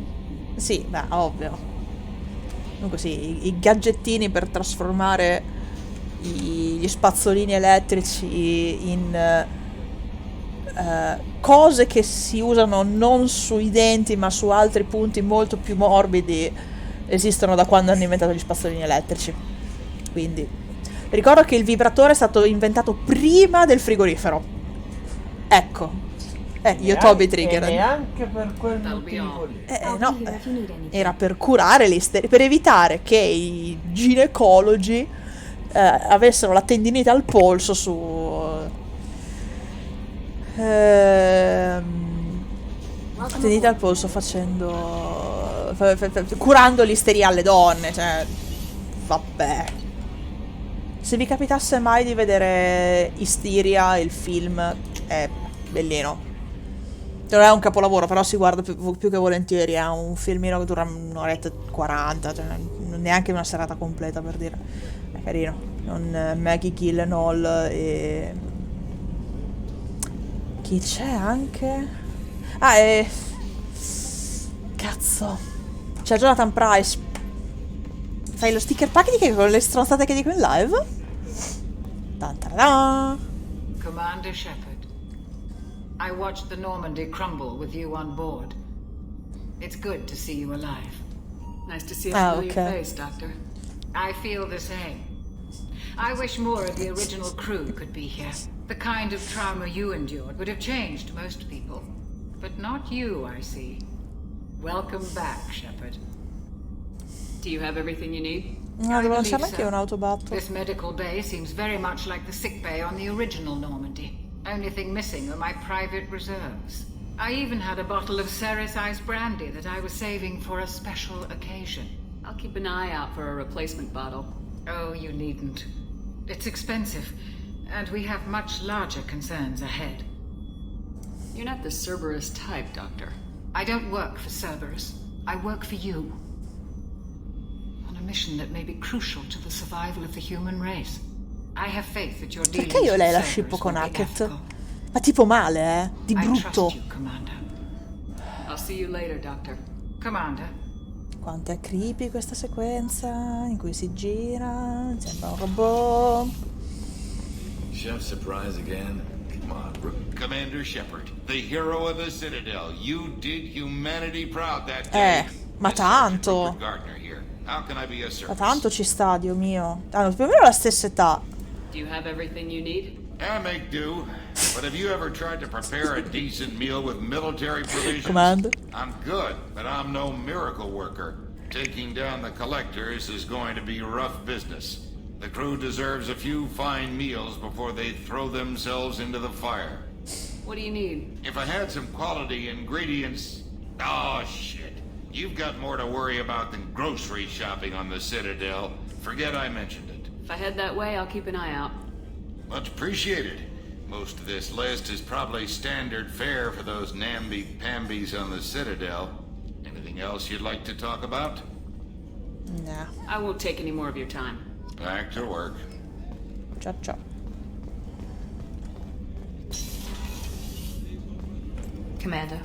Sì, beh, ovvio. Comunque sì, i gadgettini per trasformare gli spazzolini elettrici in cose che si usano non sui denti ma su altri punti molto più morbidi esistono da quando hanno inventato gli spazzolini elettrici. Quindi ricordo che il vibratore è stato inventato prima del frigorifero. Ecco. Io Toby Trigger. E neanche per quel motivo lì. No, era per curare l'isteria, per evitare che i ginecologi avessero la tendinite al polso su tendinite al polso facendo curando l'isteria alle donne, cioè vabbè. Se vi capitasse mai di vedere Isteria, il film è bellino. Non è un capolavoro, però si guarda più che volentieri. È un filmino che dura un'oretta e 40, cioè neanche una serata completa, per dire. È carino. Con Maggie Gyllenhaal e... chi c'è anche? Ah, e... cazzo. C'è Jonathan Price. Fai lo sticker pack con le stronzate che dico in live? Tantarà. Commander Shepard, I watched the Normandy crumble with you on board. It's good to see you alive. Nice to see a familiar okay. face, Doctor. I feel the same. I wish more of the original crew could be here. The kind of trauma you endured would have changed most people. But not you, I see. Welcome back, Shepard. Do you have everything you need? No, devo lasciarla anche un autobatto. This medical bay seems very much like the sick bay on the original Normandy. Only thing missing are my private reserves. I even had a bottle of Ceres Ice brandy that I was saving for a special occasion. I'll keep an eye out for a replacement bottle. Oh, you needn't. It's expensive, and we have much larger concerns ahead. You're not the Cerberus type, Doctor. I don't work for Cerberus. I work for you. On a mission that may be crucial to the survival of the human race. I have faith that your dealings Perché io lei la with scippo Cerberus con will be Hackett? ethical. Ma tipo male, di I brutto. trust you, Commander. I'll see you later, Doctor. Commander. Quanto è creepy questa sequenza in cui si gira, sembra un robot. Chef surprise again? Come on, Commander Shepard, the hero of the Citadel. You did humanity proud that day. Ma tanto. Gardner here. How can I be of Ma service? tanto ci sta, Dio mio. Hanno più o meno la stessa età. Do you have everything you need? I make do. But have you ever tried to prepare a decent meal with military provisions? Commander. I'm good, but I'm no miracle worker. Taking down the collectors is going to be rough business. The crew deserves a few fine meals before they throw themselves into the fire. What do you need? If I had some quality ingredients... Oh, shit. You've got more to worry about than grocery shopping on the Citadel. Forget I mentioned it. If I head that way, I'll keep an eye out. Much appreciated. Most of this list is probably standard fare for those namby-pambies on the Citadel. Anything else you'd like to talk about? Nah. I won't take any more of your time. Back to work. Ciao ciao. Commander,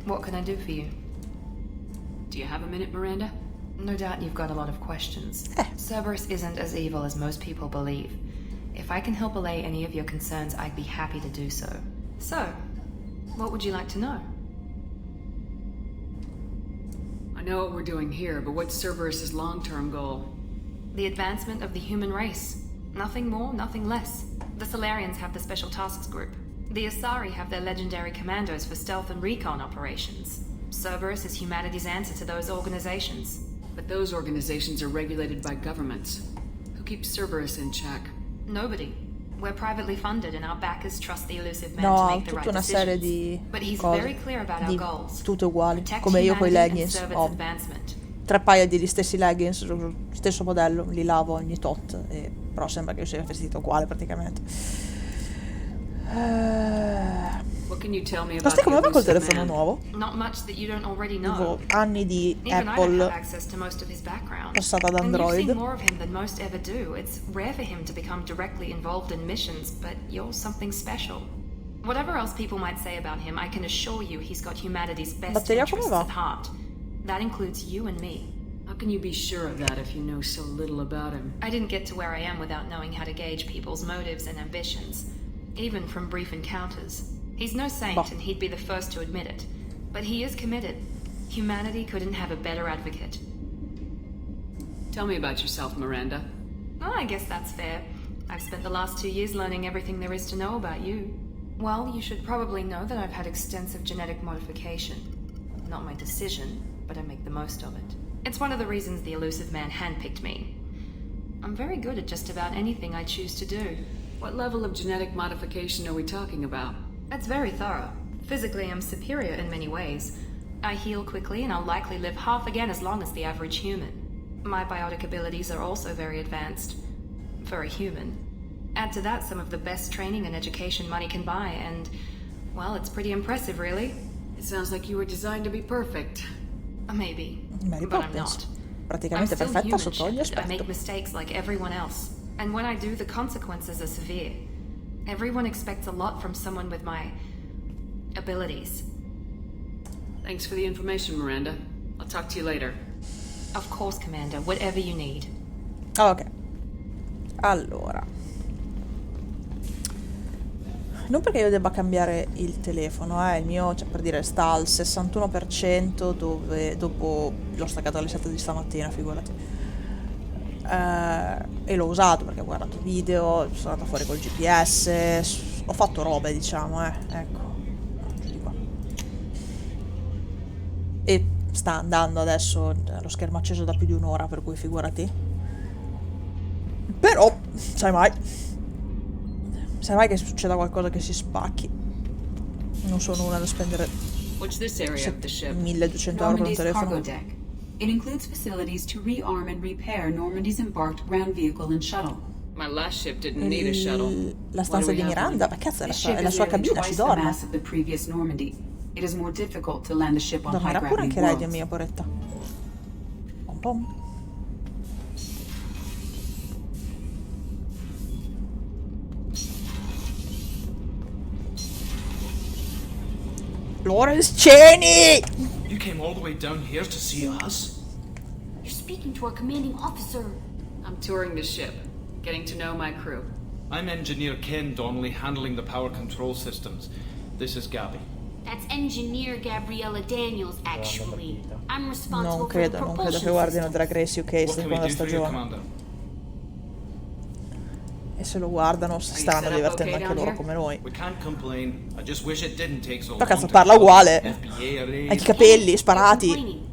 what can I do for you? Do you have a minute, Miranda? No doubt you've got a lot of questions. Cerberus isn't as evil as most people believe. If I can help allay any of your concerns, I'd be happy to do so. So, what would you like to know? I know what we're doing here, but what's Cerberus's long-term goal? The advancement of the human race. Nothing more, nothing less. The Solarians have the Special Tasks Group. The Asari have their legendary commandos for stealth and recon operations. Cerberus is humanity's answer to those organizations. But those organizations are regulated by governments. Who keeps Cerberus in check? Nobody. We're privately funded and our backers trust the elusive man to No, make the tutta right una decisions. serie di But he's cose, very clear about our di goals. tutte uguali, Protect come io coi humanity and leggings. serve its Ho advancement. 3 paia di stessi leggings, stesso modello, li lavo ogni tot, però sembra che io sia vestito uguale praticamente. What can you tell me Ma about stai come the va col elusive telefono man? nuovo? Not much that you don't already know. Tipo, anni di Even I don't Apple have access to most of his background. passata ad And you've Android. seen more of him than most ever do. It's rare for him to become directly involved in missions, but you're something special. Whatever else people might say about him, I can assure you he's got humanity's best Batteria come interests va? at heart. That includes you and me. How can you be sure of that if you know so little about him? I didn't get to where I am without knowing how to gauge people's motives and ambitions, even from brief encounters. He's no saint, and he'd be the first to admit it. But he is committed. Humanity couldn't have a better advocate. Tell me about yourself, Miranda. Well, I guess that's fair. I've spent the last 2 years learning everything there is to know about you. Well, you should probably know that I've had extensive genetic modification. Not my decision, but I make the most of it. It's one of the reasons the elusive man handpicked me. I'm very good at just about anything I choose to do. What level of genetic modification are we talking about? That's very thorough. Physically, I'm superior in many ways. I heal quickly, and I'll likely live half again as long as the average human. My biotic abilities are also very advanced. For a human. Add to that some of the best training and education money can buy, and, well, it's pretty impressive, really. It sounds like you were designed to be perfect. Maybe. Mary But I'm Poppins. not. Praticamente I'm still perfetta human, sotto ogni Shepard. I make aspetto. mistakes like everyone else. And when I do, the consequences are severe. Everyone expects a lot from someone with my abilities. Thanks for the information, Miranda. I'll talk to you later. Of course, Commander. Whatever you need. Ok. Allora. Non perché io debba cambiare il telefono, il mio, cioè per dire, sta al 61% dove, dopo l'ho staccato alle 7 di stamattina, figurati. E l'ho usato perché ho guardato video, sono andata fuori col GPS, ho fatto robe, diciamo, ecco. Giù di qua. E sta andando adesso, lo schermo acceso da più di un'ora, per cui figurati. Però, sai mai. Se mai che succeda qualcosa che si spacchi. Non sono una da spendere What's this area of the ship? 1200 euro per un Normandy's telefono. cargo deck. It includes facilities to rearm and repair Normandy's embarked ground vehicle and shuttle. My last ship didn't need a shuttle. La stanza di Miranda? Ma cazzo, è la sua Nearly cabina, ci twice the dorme. mass of the previous Normandy. It is more difficult to land a ship on high Dormirà pure gravity anche lei, Dio worlds. mio, poretta. Pom pom. Lawrence Cheney! You came all the way down here to see us? You're speaking to our commanding officer. I'm touring the ship, getting to know my crew. I'm Engineer Ken Donnelly, handling the power control systems. This is Gabby. That's Engineer Gabriella Daniels, actually. I'm responsible Non for the credo che propulsion guardino systems. Drag Race UK What sta can in we quella do for you, stagione. Commander? E se lo guardano si staranno divertendo anche loro come noi. We can't complain. I just wish it didn't take so long. Ma cazzo, to parla develop uguale. FBA arrays. Ha i capelli sparati.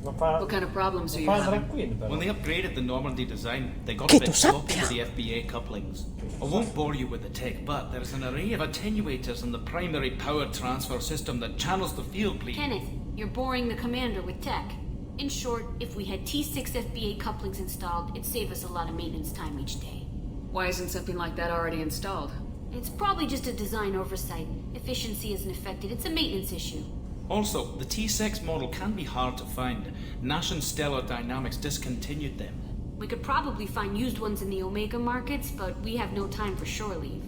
What kind of problems are you Fa having? drag queen però. When they upgraded the Normandy design, they got Che a tu bit sloppy sappia. with the FBA couplings. I won't bore you with the tech, but there's an array of attenuators in the primary power transfer system that channels the field bleed. Kenneth, you're boring the commander with tech. In short, if we had T6 FBA couplings installed, it'd save us a lot of maintenance time each day. Why isn't something like that already installed? It's probably just a design oversight. Efficiency isn't affected. It's a maintenance issue. Also, the T6 model can be hard to find. Nash and Stellar Dynamics discontinued them. We could probably find used ones in the Omega markets, but we have no time for shore leave.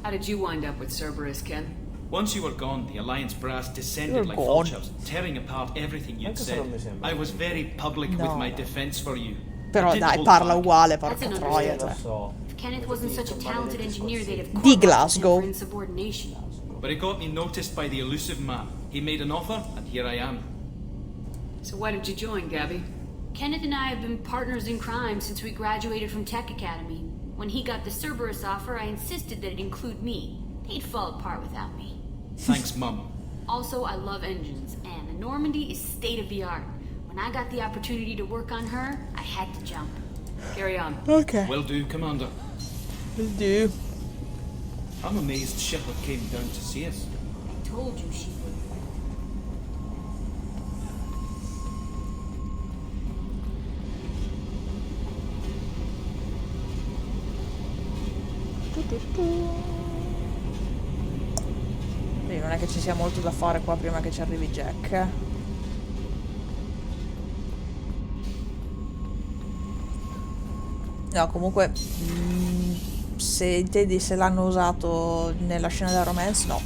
How did you wind up with Cerberus, Ken? Once you were gone, the Alliance brass descended You're like gone. vultures, tearing apart everything you'd Anche se said. non mi sembra. I was very public with No. my defense for you. Però I didn't dai, hold parla back. uguale, That's porca an troia. Lo Cioè. so. If Kenneth wasn't such a talented engineer, they'd have Di court-martialed Glasgow. him for insubordination. But it got me noticed by the elusive man. He made an offer, and here I am. So why did you join, Gabby? Kenneth and I have been partners in crime since we graduated from Tech Academy. When he got the Cerberus offer, I insisted that it include me. He'd fall apart without me. Thanks, Mum. Also, I love engines, and the Normandy is state-of-the-art. When I got the opportunity to work on her, I had to jump. Carry on. Ok, Will do, Commander. will do. I'm amazed Shepard came down to see us. I told you she would. Quindi non è che ci sia molto da fare qua prima che ci arrivi Jack. No, comunque se intendi se l'hanno usato nella scena della romance, no.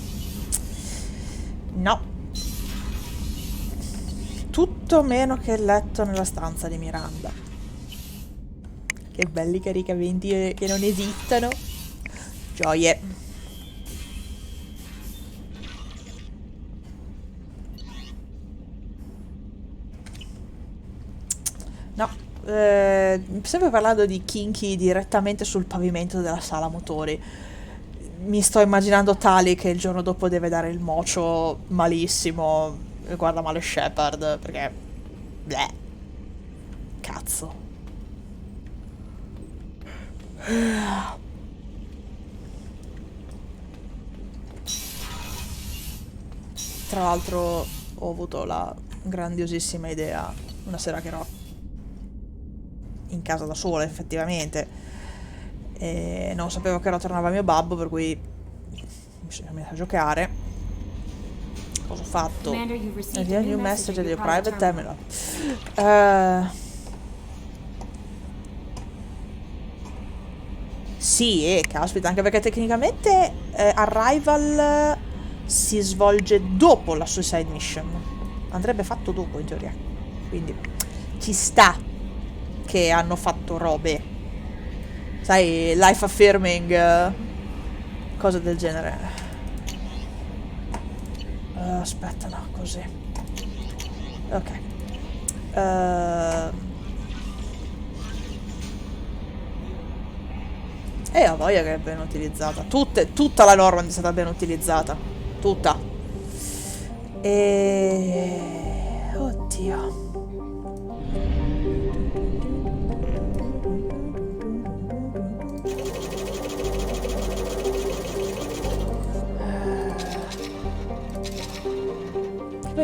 No. Tutto meno che il letto nella stanza di Miranda. Che belli caricamenti che non esistono. Gioie. No, sempre parlando di kinky direttamente sul pavimento della sala motori. Mi sto immaginando Tali che il giorno dopo deve dare il mocio malissimo e guarda male Shepard perché... bleh. Cazzo. Tra l'altro ho avuto la grandiosissima idea una sera che ero in casa da sola effettivamente e non sapevo che ora tornava mio babbo, per cui mi sono messa a giocare. Cosa ho fatto? Commander, you've received A a new new message message at at your your private private terminal. terminal. Sì, caspita, anche perché tecnicamente Arrival si svolge dopo la Suicide Mission. Andrebbe fatto dopo in teoria. Quindi ci sta che hanno fatto robe. Sai, life affirming, cose del genere. Aspetta, no, così. Ok. E ho voglia che è ben utilizzata. Tutta la Normandy è stata ben utilizzata. Tutta. E... oddio.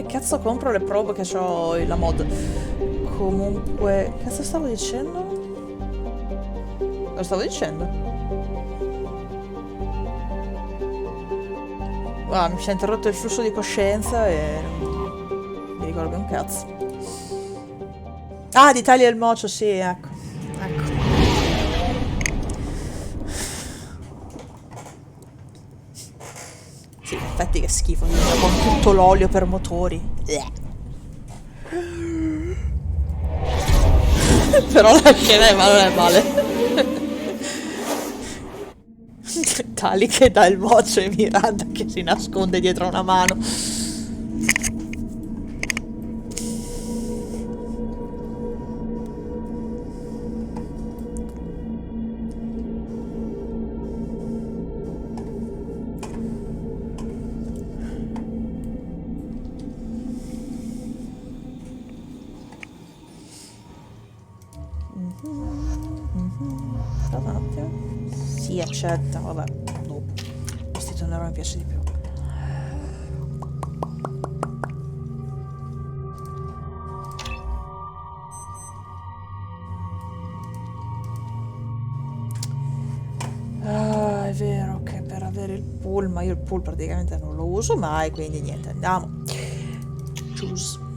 Dove cazzo compro le prove che ho la mod? Comunque, cazzo stavo dicendo? Lo stavo dicendo? Mi si è interrotto il flusso di coscienza e non mi ricordo più un cazzo. Ah, d'Italia il mocio, sì, ecco. Sì, in effetti che schifo, con tutto l'olio per motori. Però la scena è non è male. Tali che dà il mocio e Miranda che si nasconde dietro una mano. Si accetta, vabbè, dopo. Questi tonnerò mi piace di più. Ah, è vero che per avere il pool, ma io il pool praticamente non lo uso mai, quindi niente, andiamo. Choose.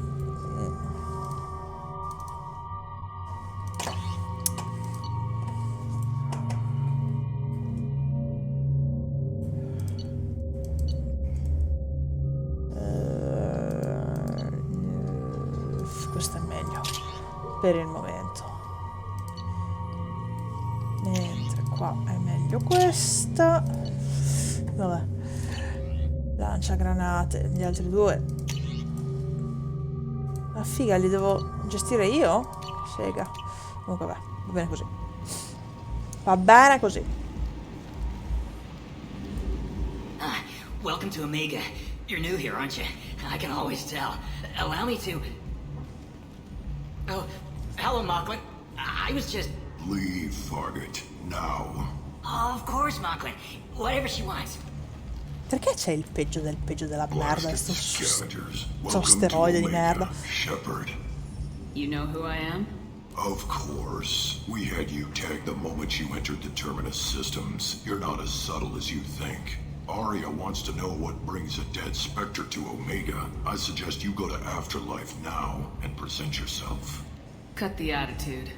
Questo è meglio per il momento, mentre qua è meglio questa. Vabbè, lancia granate, gli altri due la figa li devo gestire io? Sega. Comunque va bene così, va bene così. Welcome to Omega. You're new here, aren't you? I can always tell. Allow me to... Oh, hello, Mocklin. I was just... Leave, Fargate. Now. Oh, of course, Mocklin. Whatever she wants. Perché c'è il peggio del peggio della merda? Sto steroide di merda. Shepard. You know who I am? Of course. We had you tagged the moment you entered the Terminus systems. You're not as subtle as you think. Aria wants to know what brings a dead Spectre to Omega. I suggest you go to Afterlife now and present yourself. Cut the attitude.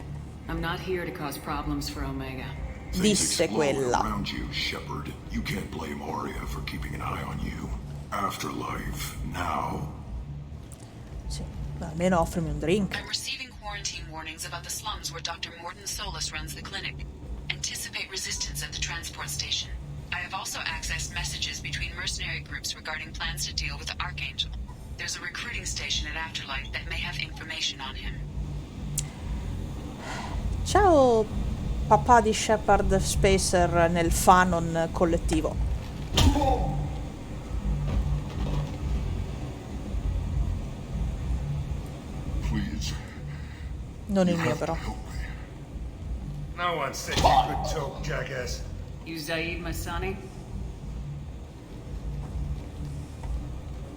I'm not here to cause problems for Omega. Disse quella. Around you, Shepard. You can't blame Aria for keeping an eye on you. Afterlife now. Sì, almeno offrimi un drink. I'm receiving quarantine warnings about the slums where Dr. Morden Solus runs the clinic. Anticipate resistance at the transport station. I have also accessed messages between mercenary groups regarding plans to deal with the Archangel. There's a recruiting station at Afterlife that may have information on him. Ciao, papà di Shepard Spacer nel fanon collettivo. Please. Non il mio, però. No one said you could talk, jackass. You Zaid Masani?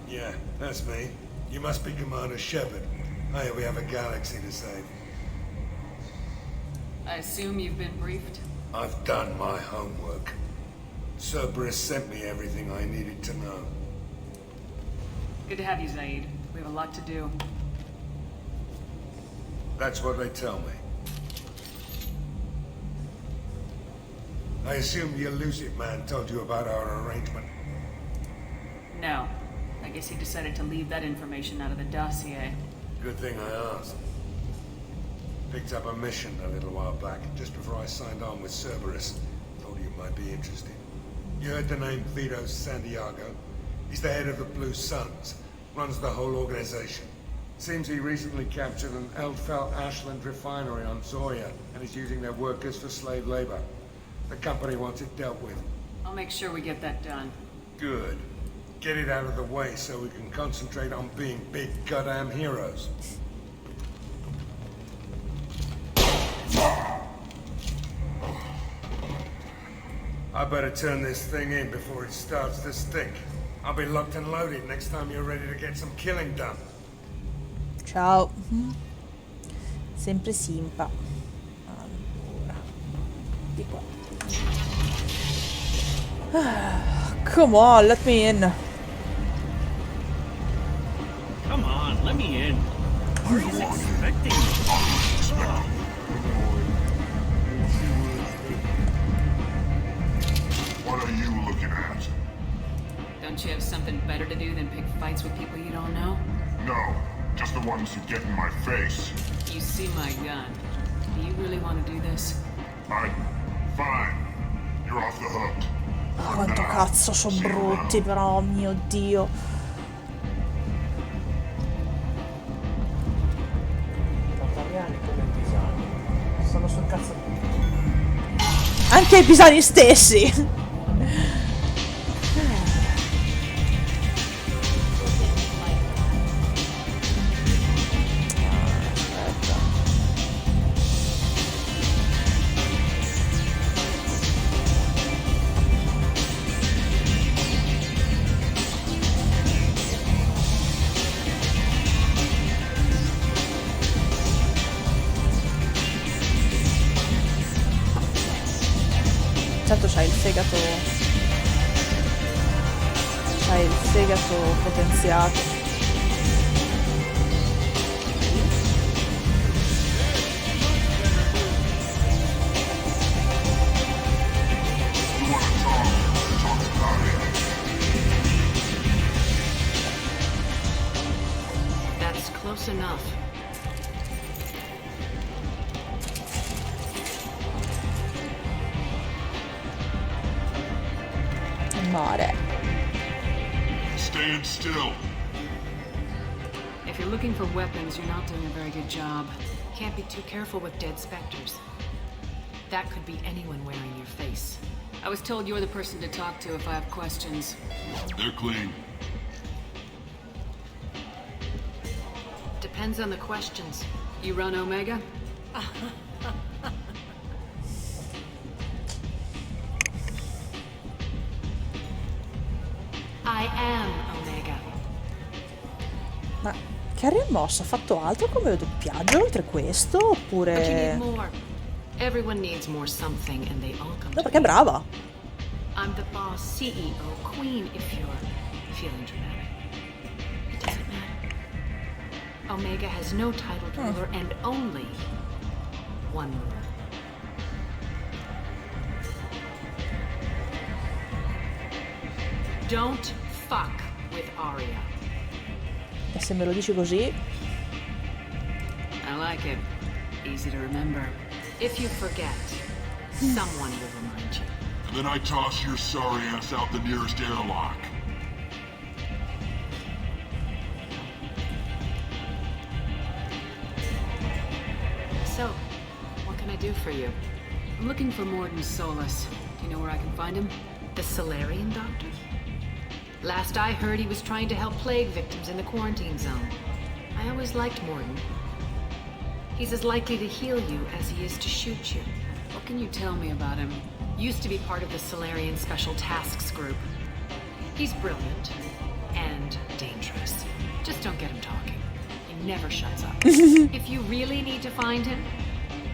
Yeah, that's me. You must be Commander Shepard. Hey, we have a galaxy to save. I assume you've been briefed? I've done my homework. Cerberus sent me everything I needed to know. Good to have you, Zaid. We have a lot to do. That's what they tell me. I assume the elusive man told you about our arrangement. No. I guess he decided to leave that information out of the dossier. Good thing I asked. Picked up a mission a little while back, just before I signed on with Cerberus. Thought you might be interested. You heard the name Vito Santiago? He's the head of the Blue Suns. Runs the whole organization. Seems he recently captured an Eldfell Ashland refinery on Zoya and is using their workers for slave labor. The company wants it dealt with. I'll make sure we get that done. Good. Get it out of the way so we can concentrate on being big goddamn heroes. I better turn this thing in before it starts to stink. I'll be locked and loaded next time you're ready to get some killing done. Ciao. Sempre simpa. Allora. Di qua. Come on, let me in. Come on, let me in. Ari's expecting me. What are you looking at? Don't you have something better to do than pick fights with people you don't know? No, just the ones who get in my face. You see my gun. Do you really want to do this? Fine. You're off the hook. Quanto cazzo sono brutti, però, mio Dio. Italiani come i pisani. Stanno sul cazzo tutti. Anche i pisani stessi. Certo c'hai il fegato. C'hai il fegato potenziato. That's close enough. Mare. Stand still. If you're looking for weapons, you're not doing a very good job. Can't be too careful with dead specters. That could be anyone wearing your face. I was told you're the person to talk to if I have questions. They're clean. Depends on the questions. You run Omega? I am Omega. Ma Carrie Moss ha fatto altro come doppiaggio oltre questo? Oppure... But you need more. Everyone needs more something and they all come No, perché è brava. I'm the boss, CEO, queen if you're feeling dramatic. It doesn't matter. Omega has no titled ruler and only one ruler. Don't fuck with Arya. E se me lo dici così... I like it. Easy to remember. If you forget, someone will remind you. And then I toss your sorry ass out the nearest airlock. So, what can I do for you? I'm looking for Morden Solus. Do you know where I can find him? The Solarian doctor? Last I heard, he was trying to help plague victims in the quarantine zone. I always liked Morden. He's as likely to heal you as he is to shoot you. What can you tell me about him? Used to be part of the Solarian Special Tasks Group. He's brilliant and dangerous. Just don't get him talking. He never shuts up. If you really need to find him,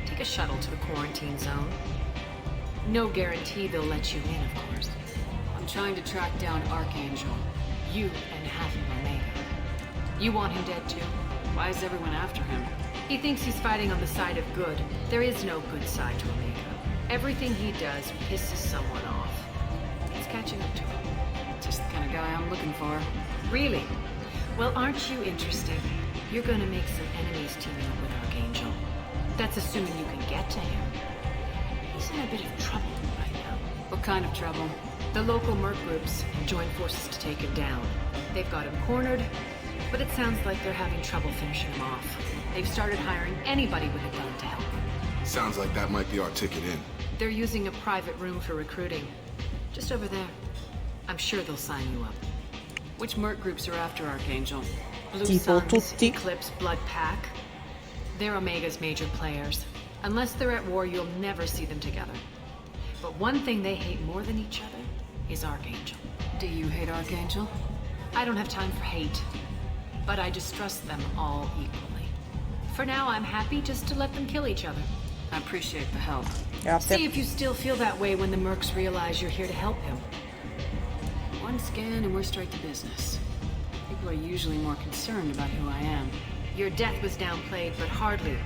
take a shuttle to the quarantine zone. No guarantee they'll let you in, of course. I'm trying to track down Archangel. You and half of Omega. You want him dead too? Why is everyone after him? He thinks he's fighting on the side of good. There is no good side to Omega. Everything he does pisses someone off. It's catching up to him. Just the kind of guy I'm looking for. Really? Well, aren't you interested? You're gonna make some enemies teaming up with Archangel. That's assuming you can get to him. He's in a bit of trouble right now. What kind of trouble? The local merc groups joined forces to take him down. They've got him cornered, but it sounds like they're having trouble finishing him off. They've started hiring anybody with a gun to help them. Sounds like that might be our ticket in. They're using a private room for recruiting. Just over there. I'm sure they'll sign you up. Which merc groups are after Archangel? Blue Suns, Eclipse, Blood Pack. They're Omega's major players. Unless they're at war, you'll never see them together. But one thing they hate more than each other is Archangel. Do you hate Archangel? I don't have time for hate, but I distrust them all equally. For now, I'm happy just to let them kill each other. I appreciate the help. See if you still feel that way when the mercs realize you're here to help him. One scan and we're straight to business. People are usually more concerned about who I am. Your death was downplayed, but hardly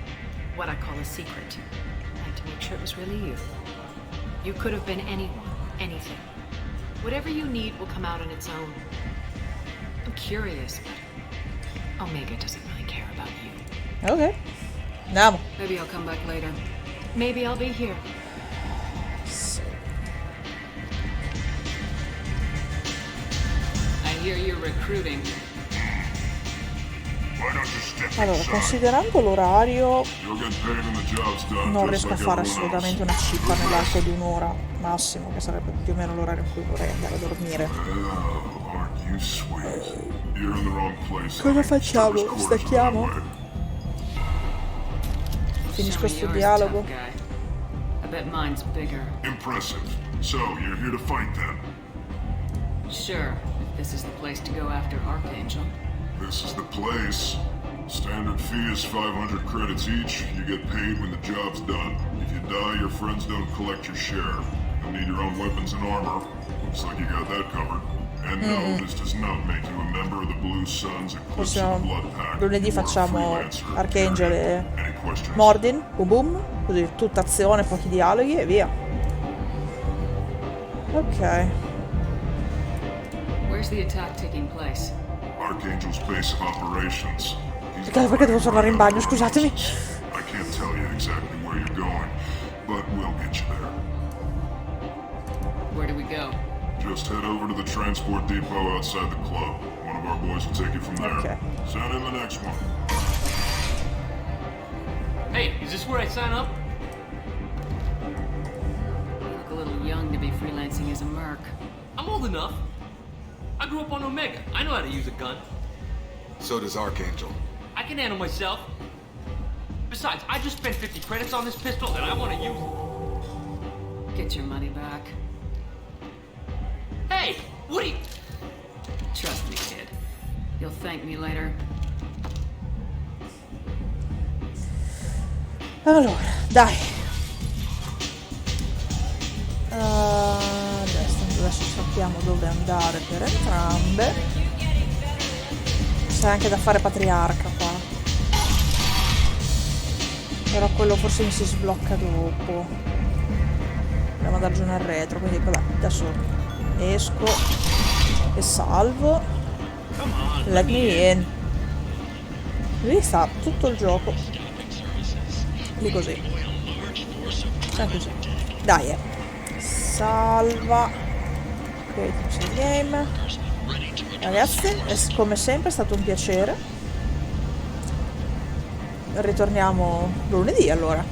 what I call a secret. I had to make sure it was really you. You could have been anyone, anything. Whatever you need will come out on its own. I'm curious, but Omega doesn't really care about you. Ok. Andiamo. Maybe I'll come back later. Maybe I'll be here. I hear you're recruiting. Allora, considerando l'orario, non riesco a fare assolutamente una cippa nell'arco di un'ora massimo, che sarebbe più o meno l'orario in cui vorrei andare a dormire. Cosa facciamo? Stacchiamo? Finisco questo dialogo. I bet mine's bigger. Impressive. So, you're here to fight then? Sure, if this is the place to go after Archangel. This is the place. Standard fee is 500 credits each. You get paid when the job's done. If you die, your friends don't collect your share. You'll need your own weapons and armor. Looks like you got that covered. And no, this does not make you a member of the Blue Suns Eclipse of Blood Pack. Lunedì facciamo Archangel e Mordin, boom boom, così tutta azione, pochi dialoghi e via. Ok. Where's the attack taking place? Archangel's base of operations. Perché devo tornare in bagno, scusatemi. I can't tell you exactly where you're going, but we'll get you there. Where do we go? Just head over to the transport depot outside the club. One of our boys will take you from there. Okay. Send in the next one. Hey, is this where I sign up? You look a little young to be freelancing as a merc. I'm old enough. I grew up on Omega. I know how to use a gun. So does Archangel. I can handle myself. Besides, I just spent 50 credits on this pistol and I want to use it. Get your money back. Hey, what are you... Trust me, kid. You'll thank me later. Allora, dai. Adesso sappiamo dove andare per entrambe. C'è anche da fare patriarca qua. Però quello forse mi si sblocca dopo. Dobbiamo andare giù nel retro, quindi vabbè, adesso esco e salvo. Let me in. Lì sta tutto il gioco. Lì così. Così. Dai, salva. Create game. Ragazzi, come sempre è stato un piacere. Ritorniamo lunedì allora.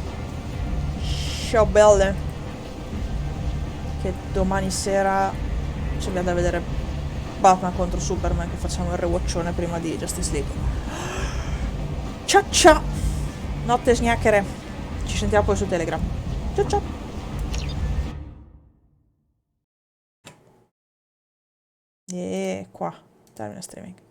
Ciao belle. Che domani sera ci abbiamo da vedere Batman contro Superman, che facciamo il rewatchone prima di Justice League. Ciao ciao. Notte sgnachere. Ci sentiamo poi su Telegram. Ciao ciao. E qua termina streaming.